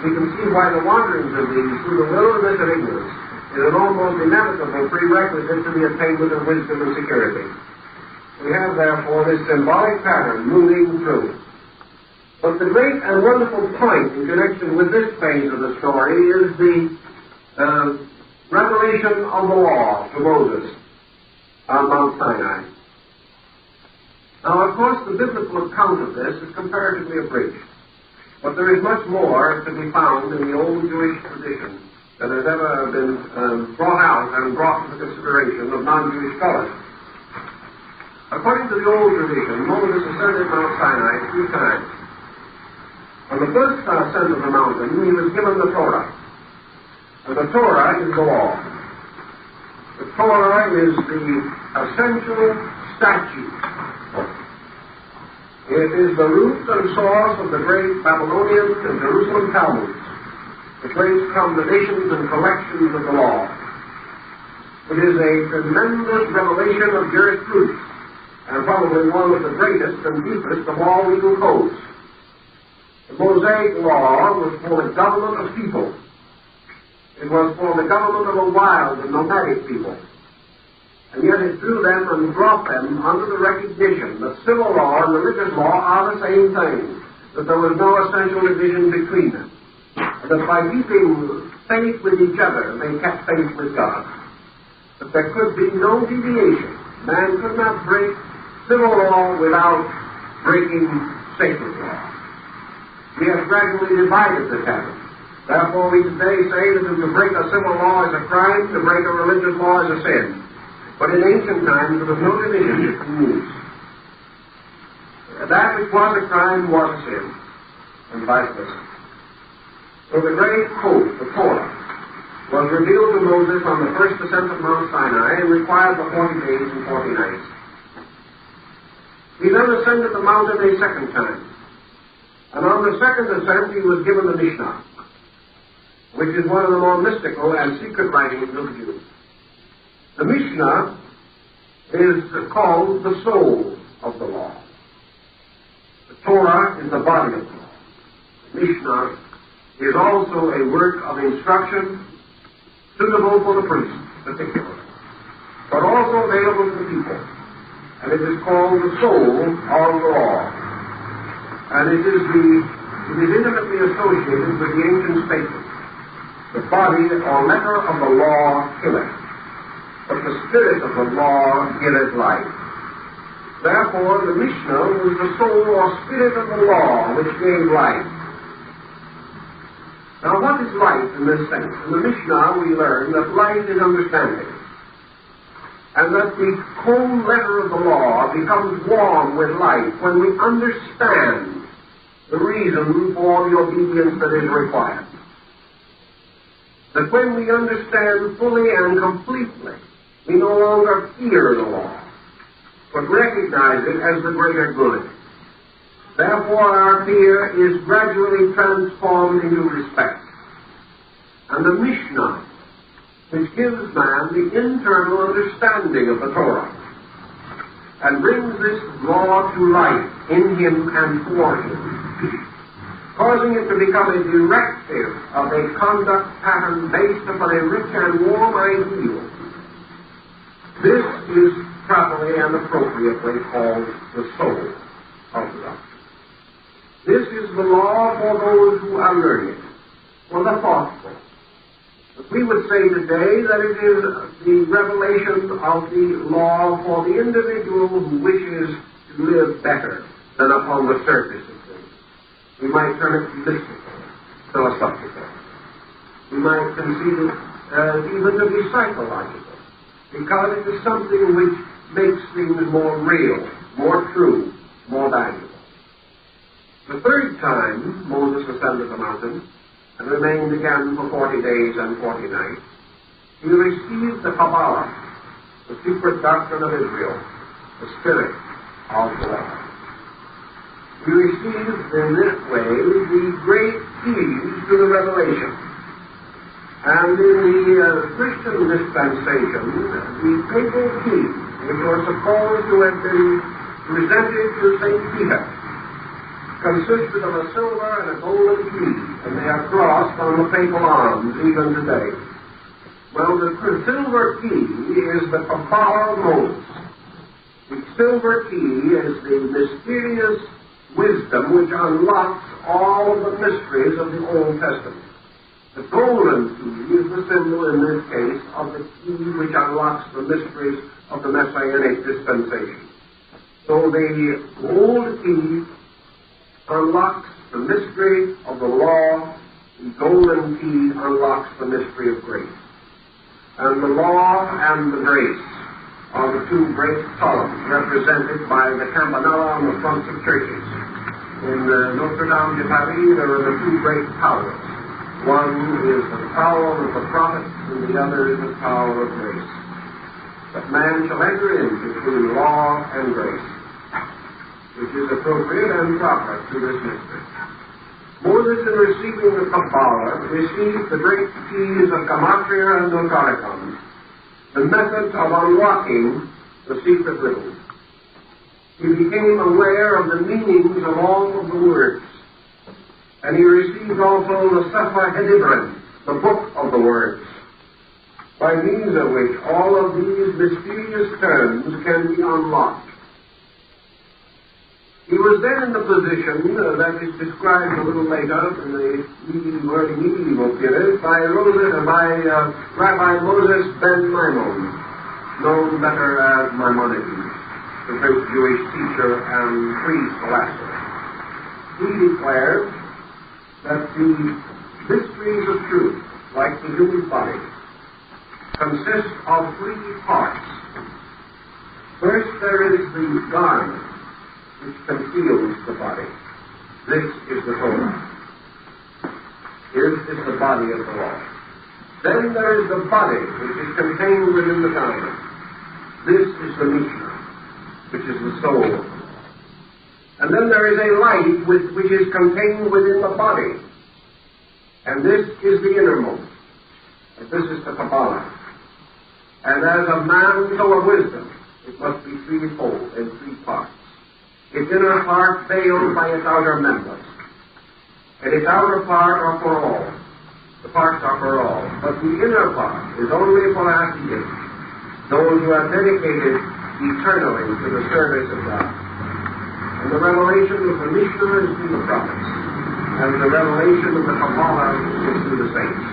Speaker 1: we can see why the wanderings of these through the wilderness of ignorance is an almost inevitable prerequisite to the attainment of wisdom and security. We have, therefore, this symbolic pattern moving through. But the great and wonderful point in connection with this phase of the story is the revelation of the law to Moses on Mount Sinai. Now, of course, the biblical account of this is comparatively abridged, but there is much more to be found in the old Jewish tradition that has ever been brought out and brought to the consideration of non-Jewish scholars. According to the old tradition, Moses ascended Mount Sinai 3 times. On the first ascent of the mountain, he was given the Torah. And the Torah is the law. The Torah is the essential statute. It is the root and source of the great Babylonian and Jerusalem Talmuds, the great combinations and collections of the law. It is a tremendous revelation of jurisprudence, and probably one of the greatest and deepest of all legal codes. The Mosaic law was for the government of people. It was for the government of a wild and nomadic people. And yet it drew them and brought them under the recognition that civil law and religious law are the same thing, that there was no essential division between them, and that by keeping faith with each other, they kept faith with God. That there could be no deviation. Man could not break civil law without breaking sacred law. We have gradually divided the habit. Therefore, we today say that to break a civil law is a crime, to break a religious law is a sin. But in ancient times, there was no division between these. That which was a crime was a sin, and vice versa. So the great code, the Torah, was revealed to Moses on the first ascent of Mount Sinai and required for 40 days and 40 nights. He then ascended the mountain a second time. And on the second ascent, he was given the Mishnah, which is one of the more mystical and secret writings of the Jews. The Mishnah is called the soul of the law. The Torah is the body of the law. The Mishnah is also a work of instruction suitable for the priest, particularly, but also available to the people. And it is called the soul of the law. And it is intimately associated with the ancient statement, the body or letter of the law killeth, but the spirit of the law giveth life. Therefore, the Mishnah was the soul or spirit of the law which gave life. Now, what is life in this sense? In the Mishnah, we learn that life is understanding, and that the cold letter of the law becomes warm with life when we understand the reason for the obedience that is required. That when we understand fully and completely, we no longer fear the law, but recognize it as the greater good. Therefore, our fear is gradually transformed into respect. And the Mishnah, which gives man the internal understanding of the Torah, and brings this law to life in him and for him, causing it to become a directive of a conduct pattern based upon a rich and warm ideal. This is properly and appropriately called the soul of the doctrine. This is the law for those who are learned, for the thoughtful. But we would say today that it is the revelation of the law for the individual who wishes to live better than upon the surface of things. We might term it mystical, philosophical. We might conceive it even to be psychological, because it is something which makes things more real, more true, more valuable.
Speaker 2: The third time Moses ascended the mountain and remained again for 40 days and 40 nights, he received the Kabbalah, the secret doctrine of Israel, the spirit of the law. He received in this way the great keys to the revelation. And in the Christian dispensation, the papal keys, which were supposed to have been presented to St. Peter, consisted of a silver and a golden key, and they are crossed on the papal arms even today. Well, the silver key is the Kabbalah of Moses. The silver key is the mysterious wisdom which unlocks all of the mysteries of the Old Testament. The golden key is the symbol, in this case, of the key which unlocks the mysteries of the Messianic dispensation. So the gold key unlocks the mystery of the law, the golden key unlocks the mystery of grace. And the law and the grace are the two great columns represented by the campanella on the fronts of churches. In Notre Dame de Paris, there are the two great towers. One is the tower of the prophets, and the other is the tower of grace. But man shall enter in between law and grace, which is appropriate and proper to this mystery. Moses, in receiving the Kabbalah, received the great keys of Gematria and Notaricon, the method of unlocking the secret riddles. He became aware of the meanings of all of the words, and he received also the Sefer Hedibrim, the book of the words, by means of which all of these mysterious terms can be unlocked. He was then in the position that is described a little later in the early medieval period by Rabbi Moses ben Maimon, known better as Maimonides, the great Jewish teacher and priest philosopher. He declared that the mysteries of truth, like the human body, consist of three parts. First, there is the garment, which conceals the body. This is the Torah. This is the body of the law. Then there is the body, which is contained within the garment. This is the Mishnah, which is the soul. And then there is a light which is contained within the body. And this is the innermost. And this is the Kabbalah. And as a man, so a wisdom. It must be threefold in three parts. Its inner part veiled by its outer members. And its outer part are for all. The parts are for all. But the inner part is only for Asiyas, those who are dedicated eternally to the service of God. And the revelation of the Mishnah is through the prophets. And the revelation of the Kabbalah is through the saints.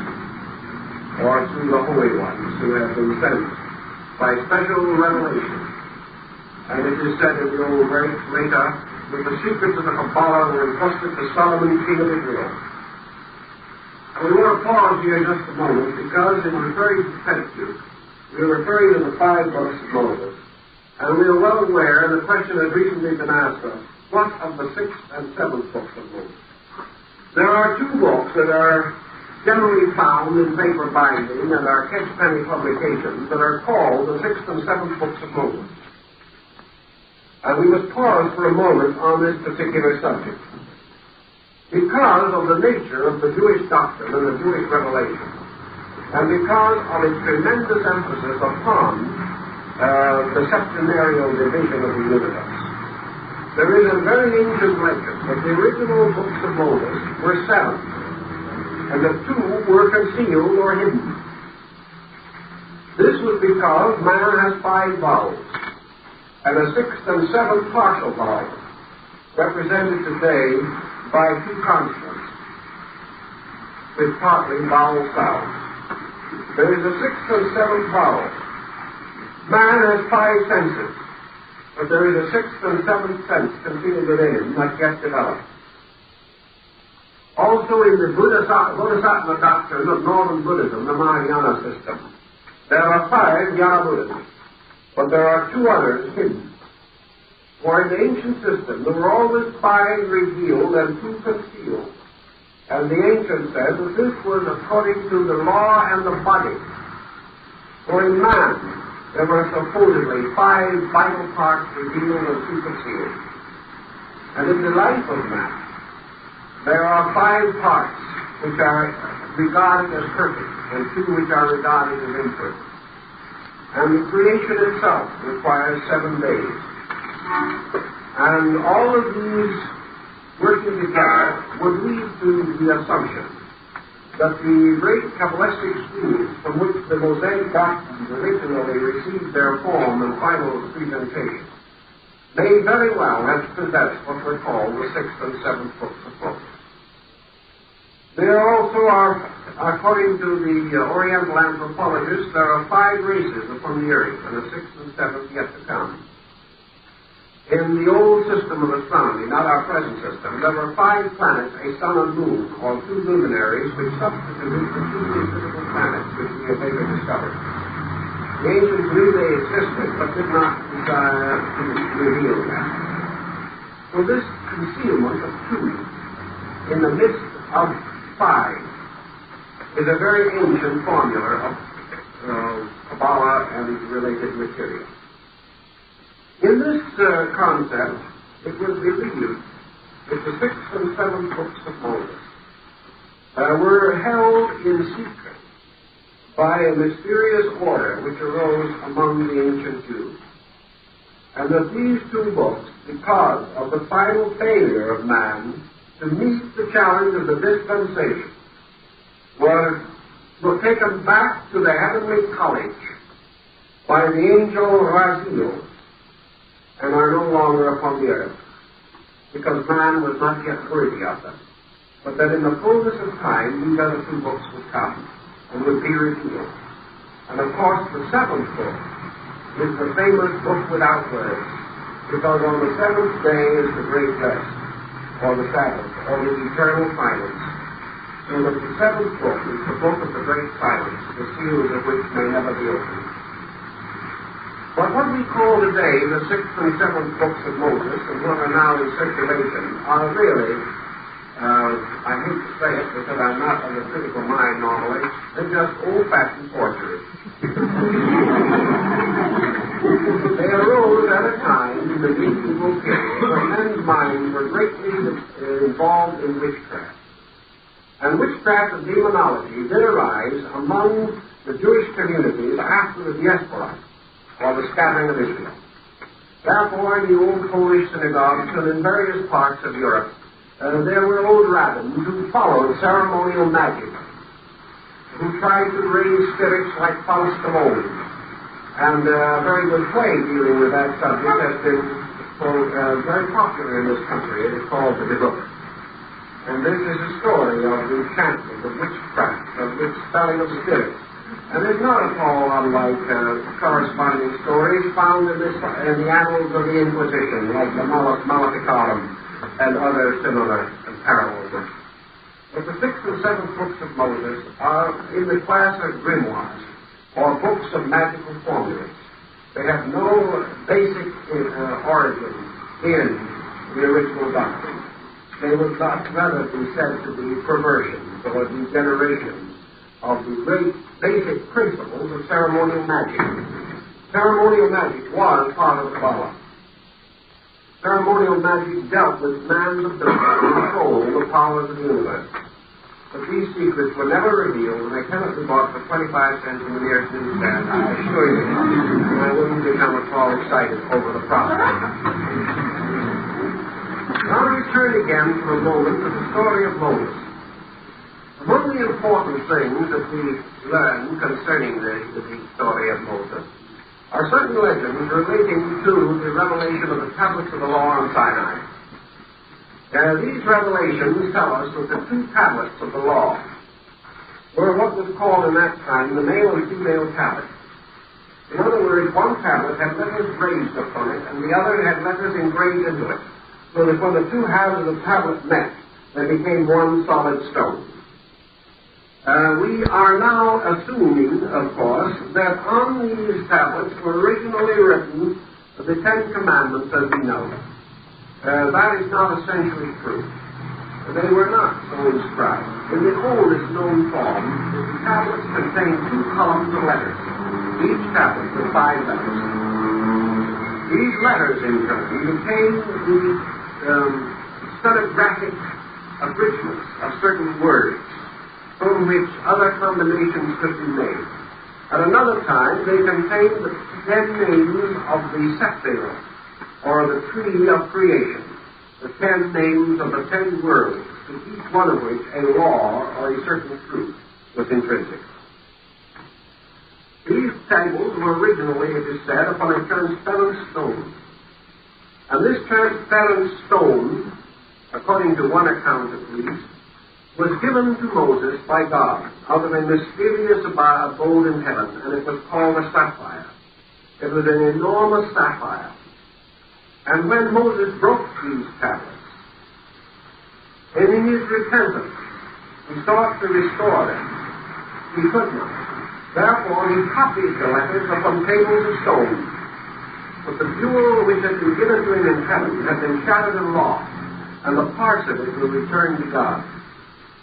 Speaker 2: Or through the holy ones who have been sent by special revelation. And it is said in the old verse later that the secrets of the Kabbalah were entrusted to Solomon, king of Israel. And we want to pause here just a moment, because in referring to the Pentateuch, we are referring to the 5 books of Moses. And we are well aware, and the question has recently been asked us, what of the 6th and 7th books of Moses? There are 2 books that are generally found in paper binding and are Cats-a-Tonic publications that are called the 6th and 7th books of Moses. And we must pause for a moment on this particular subject. Because of the nature of the Jewish doctrine and the Jewish revelation, and because of its tremendous emphasis upon the septenarial division of the universe, there is a very ancient legend that the original books of Moses were 7, and that 2 were concealed or hidden. This was because man has 5 vowels, and a 6th and 7th partial vowel, represented today by 2 consonants, with partly vowel sounds. There is a 6th and 7th vowel. Man has 5 senses, but there is a 6th and 7th sense concealed within him, not yet developed. Also in the Bodhisattva doctrine of Northern Buddhism, the Mahayana system, there are 5 Jnana Buddhas, but there are 2 others hidden. For in the ancient system, there were always 5 revealed and 2 concealed. And the ancients said that this was according to the law and the body. For in man, there were supposedly 5 vital parts revealed and 2 concealed. And in the life of man, there are 5 parts which are regarded as perfect and 2 which are regarded as imperfect. And the creation itself requires 7 days. And all of these working together would lead to the assumption that the great Kabbalistic schemes from which the Mosaic doctrines originally received their form and final presentation may very well have possessed what were called the 6th and 7th books of Moses. There also are, according to the Oriental anthropologists, there are 5 races upon the earth, and a 6th and 7th yet to come. In the old system of astronomy, not our present system, there were 5 planets, a sun and moon, or 2 luminaries, which substituted the 2 physical planets which we have later discovered. The ancients knew they existed, but did not desire to reveal them. So this concealment of 2 in the midst of 5 is a very ancient formula of Kabbalah and related material. In this concept, it was believed that the 6th and 7th books of Moses were held in secret by a mysterious order which arose among the ancient Jews, and that these 2 books, because of the final failure of man to meet the challenge of the dispensation, were taken back to the heavenly college by the angel Raziel, and are no longer upon the earth, because man was not yet worthy of them. But that in the fullness of time, these other 2 books would come and would be revealed. And of course, the 7th book is the famous book without words, because on the 7th day is the great rest, or the Sabbath, or the eternal silence. So that the 7th book is the book of the great silence, the seals of which may never be opened. But what we call today the 6th and 7th books of Moses, and what are now in circulation, are really, I hate to say it because I'm not of a critical mind normally, they're just old-fashioned forgeries. They arose at a time in the medieval period when men's minds were greatly involved in witchcraft. And witchcraft and demonology did arise among the Jewish communities after the diaspora, or the scattering of Israel. Therefore, in the old Polish synagogues and in various parts of Europe, there were old rabbins who followed ceremonial magic, who tried to raise spirits like Faust of old. And a very good play dealing with that subject has been very popular in this country. It is called The Book. And this is a story of the enchantment, of witchcraft, of the spelling of spirits. And it's not at all unlike corresponding stories found in the annals of the Inquisition, like the Maleficarum and other similar parallels. But the 6th and 7th books of Moses are in the class of grimoires, or books of magical formulas. They have no basic origin in the original doctrine. They would rather be said to be perversions or degenerations of the great basic principles of ceremonial magic. Ceremonial magic was part of Kabbalah. Ceremonial magic dealt with man's ability to control the powers of the universe. But these secrets were never revealed, and they cannot be bought for 25 cents in the nearest newsstand, I assure you. And I wouldn't become at all excited over the prospect. Now we turn again for a moment to the story of Moses. Among the important things that we learn concerning the story of Moses are certain legends relating to the revelation of the tablets of the law on Sinai. These revelations tell us that the 2 tablets of the law were what was called in that time the male and female tablet. In other words, one tablet had letters raised upon it, and the other had letters engraved into it, so that when the 2 halves of the tablet met, they became one solid stone. We are now assuming, of course, that on these tablets were originally written the Ten Commandments as we know. That is not essentially true. They were not so inscribed. In the oldest known form, the tablets contain 2 columns of letters, each tablet with 5 letters. These letters, in turn, contain the stenographic abridgments of certain words from which other combinations could be made. At another time, they contain the 10 names of the Sephirah, or the tree of creation, the 10 names of the 10 worlds, to each one of which a law or a certain truth was intrinsic. These tables were originally, it is said, upon a transparent stone. And this transparent stone, according to one account at least, was given to Moses by God out of a mysterious abode in heaven, and it was called a sapphire. It was an enormous sapphire. And when Moses broke these tablets, and in his repentance, he sought to restore them, he could not. Therefore, he copied the letters upon tables of stone. But the jewel which had been given to him in heaven had been shattered and lost, and the parts of it were returned to God.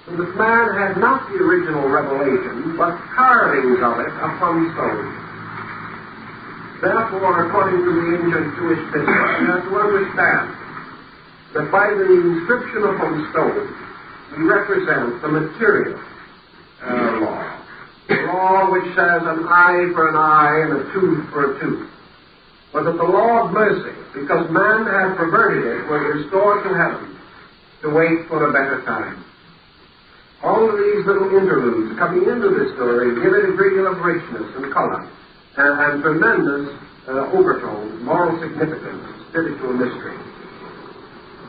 Speaker 2: So this man had not the original revelation, but carvings of it upon stone. Therefore, according to the ancient Jewish mystery, we have to understand that by the inscription upon stone, we represent the material law. The law which says an eye for an eye and a tooth for a tooth. But that the law of mercy, because man had perverted it, was restored to heaven to wait for a better time. All of these little interludes coming into this story give it a great deal of richness and color and tremendous overtones, moral significance, spiritual mystery.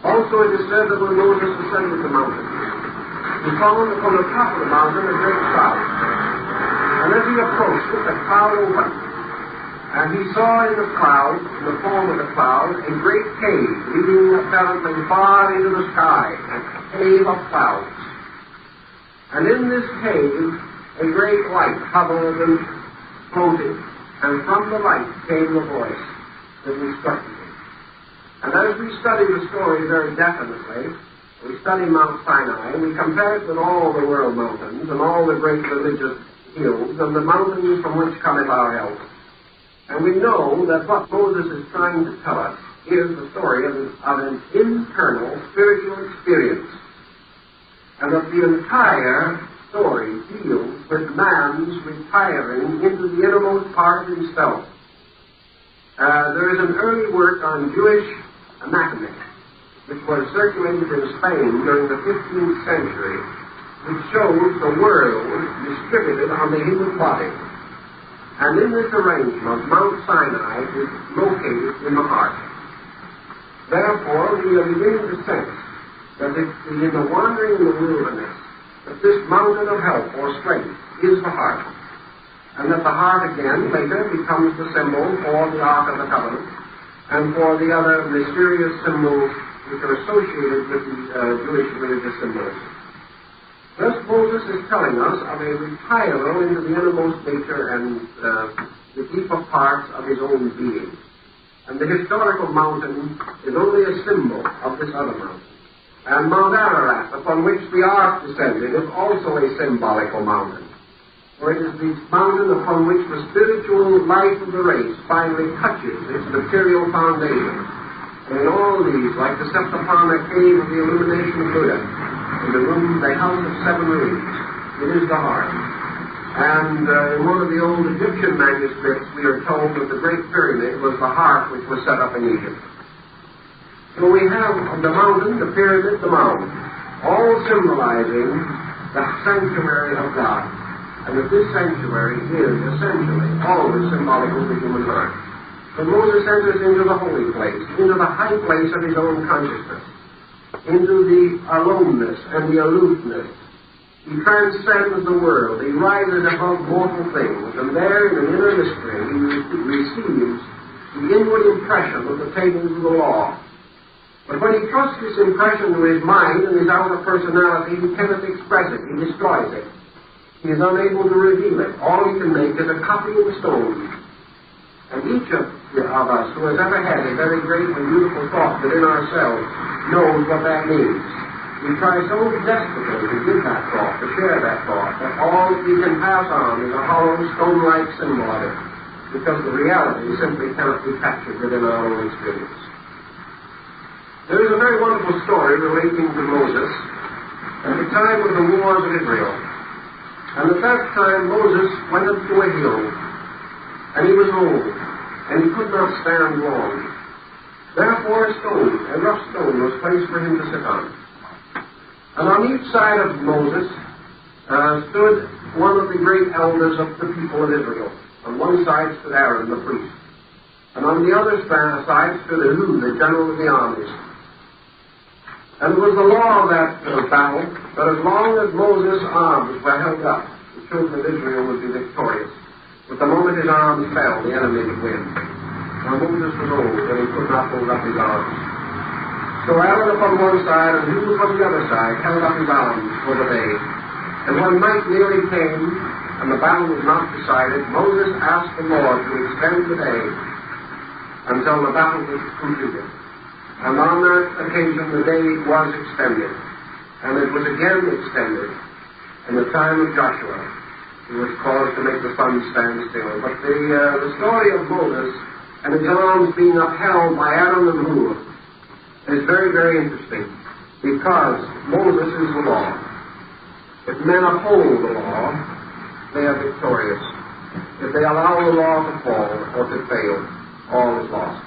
Speaker 2: Also, it is said that when Moses ascended the mountain, he found upon the top of the mountain a great cloud. And as he approached it, the cloud opened. And he saw in the cloud, in the form of the cloud, a great cave leading apparently far into the sky, a cave of clouds. And in this cave, a great light hovered and floated, and from the light came the voice that instructed him. And as we study the story very definitely, we study Mount Sinai, we compare it with all the world mountains and all the great religious hills and the mountains from which cometh our help. And we know that what Moses is trying to tell us is the story of an internal spiritual experience. And that the entire story deals with man's retiring into the innermost part of himself. There is an early work on Jewish anatomy, which was circulated in Spain during the 15th century, which shows the world distributed on the human body. And in this arrangement, Mount Sinai is located in the heart. Therefore, we are beginning to sense that in the wandering in the wilderness, that this mountain of help or strength is the heart. And that the heart again later becomes the symbol for the Ark of the Covenant and for the other mysterious symbols which are associated with the Jewish religious symbols. Thus Moses is telling us of a retiral into the innermost nature and the deeper parts of his own being. And the historical mountain is only a symbol of this other mountain. And Mount Ararat, upon which the ark descended, is also a symbolical mountain. For it is this mountain upon which the spiritual life of the race finally touches its material foundation. And in all these, like the steps upon a cave of the illumination of Buddha, in the house of 7 rooms, it is the heart. And in one of the old Egyptian manuscripts, we are told that the Great Pyramid was the heart which was set up in Egypt. So we have the mountain, the pyramid, the mound, all symbolizing the sanctuary of God. And that this sanctuary is essentially always symbolic of the human heart. So Moses enters into the holy place, into the high place of his own consciousness, into the aloneness and the aloofness. He transcends the world. He rises above mortal things. And there, in an inner mystery, he receives the inward impression of the tables of the law. But when he trusts this impression to his mind and his outer personality, he cannot express it. He destroys it. He is unable to reveal it. All he can make is a copy in stone. And each of us who has ever had a very great and beautiful thought within ourselves knows what that means. We try so desperately to give that thought, to share that thought, that all we can pass on is a hollow, stone-like symbol of it, because the reality simply cannot be captured within our own experience. There is a very wonderful story relating to Moses at the time of the wars of Israel. And at that time Moses went up to a hill, and he was old, and he could not stand long. Therefore a rough stone was placed for him to sit on. And on each side of Moses stood one of the great elders of the people of Israel. On one side stood Aaron, the priest. And on the other side stood Ehud, the general of the armies. And it was the law of that battle that as long as Moses' arms were held up, the children of Israel would be victorious. But the moment his arms fell, the enemy would win. Now Moses was old, and he could not hold up his arms. So Aaron upon one side and Ehud upon the other side held up his arms for the day. And when night nearly came, and the battle was not decided, Moses asked the Lord to extend the day until the battle was completed. And on that occasion the day was extended. And it was again extended in the time of Joshua, who was caused to make the sun stand still. But the story of Moses and his arms being upheld by Aaron and Hur is very, very interesting, because Moses is the law. If men uphold the law, they are victorious. If they allow the law to fall or to fail, all is lost.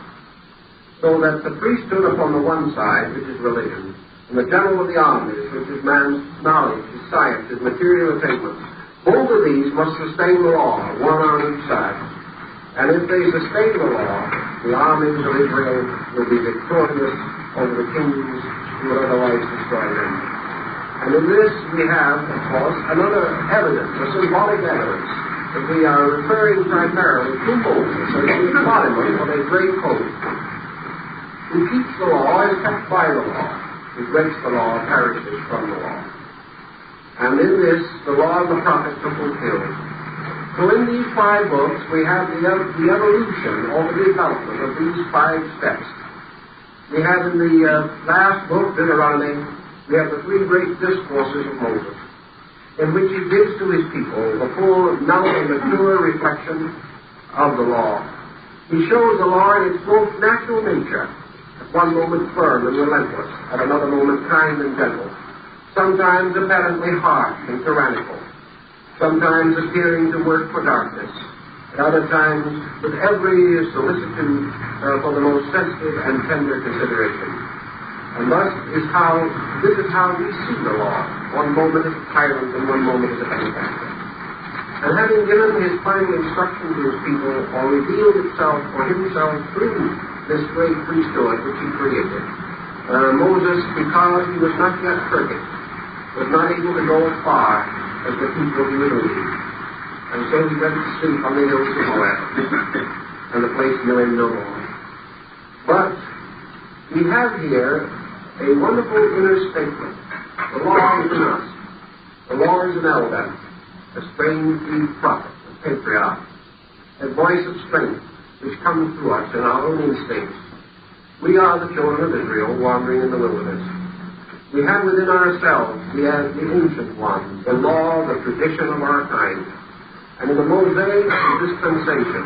Speaker 2: So that the priesthood upon the one side, which is religion, and the general of the armies, which is man's knowledge, his science, his material attainments, both of these must sustain the law, one on each side. And if they sustain the law, the armies of Israel will be victorious over the kings who would otherwise destroy them. And in this we have, of course, another evidence, a symbolic evidence, that we are referring primarily to Moses as the embodiment of a great code. Who keeps the law is kept by the law. Who breaks the law perishes from the law. And in this, the law of the prophets are fulfilled. So in these 5 books, we have the evolution or the development of these 5 steps. We have in the last book, Deuteronomy, we have the 3 great discourses of Moses, in which he gives to his people the full, mellow, and mature reflection of the law. He shows the law in its most natural nature, at one moment firm and relentless, at another moment kind and gentle, sometimes apparently harsh and tyrannical, sometimes appearing to work for darkness, at other times with every solicitude for the most sensitive and tender consideration. And this is how we see the law, one moment as a tyrant and one moment as a benefactor. And having given his final instruction to his people, or revealed itself for himself through this great priesthood which he created, Moses, because he was not yet perfect, was not able to go as far as the people he would lead. And so he went to sleep on the hills of Moab, and the place knew him no more. But we have here a wonderful inner statement. The law is in us. The law is an elder, a strange prophet, a patriarch, a voice of strength which comes to us in our own instincts. We are the children of Israel wandering in the wilderness. We have within ourselves the ancient one, the law, the tradition of our kind. And in the Mosaic dispensation,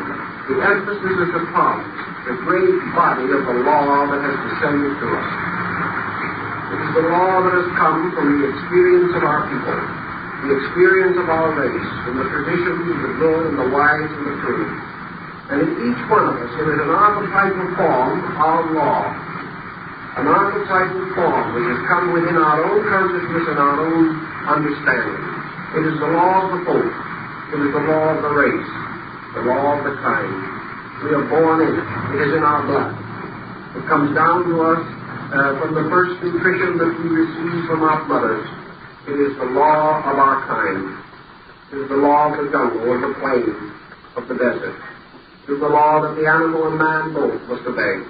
Speaker 2: the emphasis is upon the great body of the law that has descended to us. It is the law that has come from the experience of our people, the experience of our race, from the traditions of the good and the wise and the true. And in each one of us, it is an archetypal form of law, an archetypal form which has come within our own consciousness and our own understanding. It is the law of the folk. It is the law of the race, the law of the kind. We are born in it. It is in our blood. It comes down to us from the first nutrition that we receive from our mothers. It is the law of our kind. It is the law of the jungle, of the plain, of the desert. It is the law that the animal and man both must obey.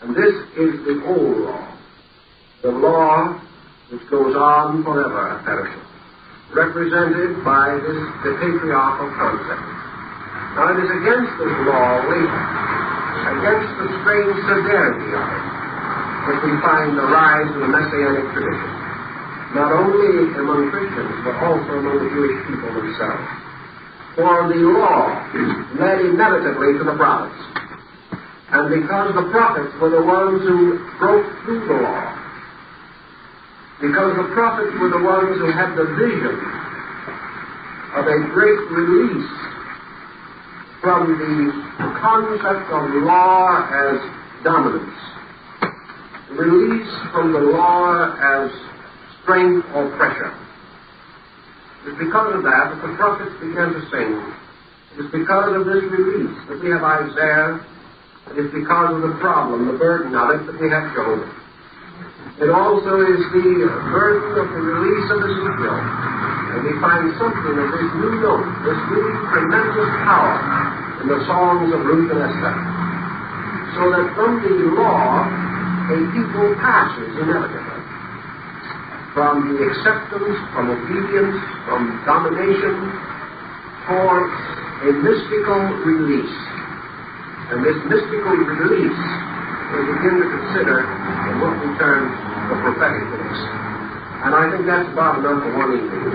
Speaker 2: And this is the old law, the law which goes on forever, perishing, represented by the patriarchal concept. Now, it is against this law later, against the strange severity of it, that we find the rise of the Messianic tradition, not only among Christians, but also among the Jewish people themselves. For the law led inevitably to the prophets. And because the prophets were the ones who broke through the law, because the prophets were the ones who had the vision of a great release from the concept of law as dominance, release from the law as strength or pressure. It is because of that the prophets began to sing. It is because of this release that we have Isaiah. It is because of the problem, the burden of it, that we have Job. It also is the burden of the release of Ezekiel. And we find something of this new note, this really tremendous power in the songs of Ruth and Esther. So that from the law, a people passes inevitably from the acceptance, from obedience, from domination, towards a mystical release. And this mystical release we begin to consider in what we term the prophetic release. And I think that's about enough for one evening.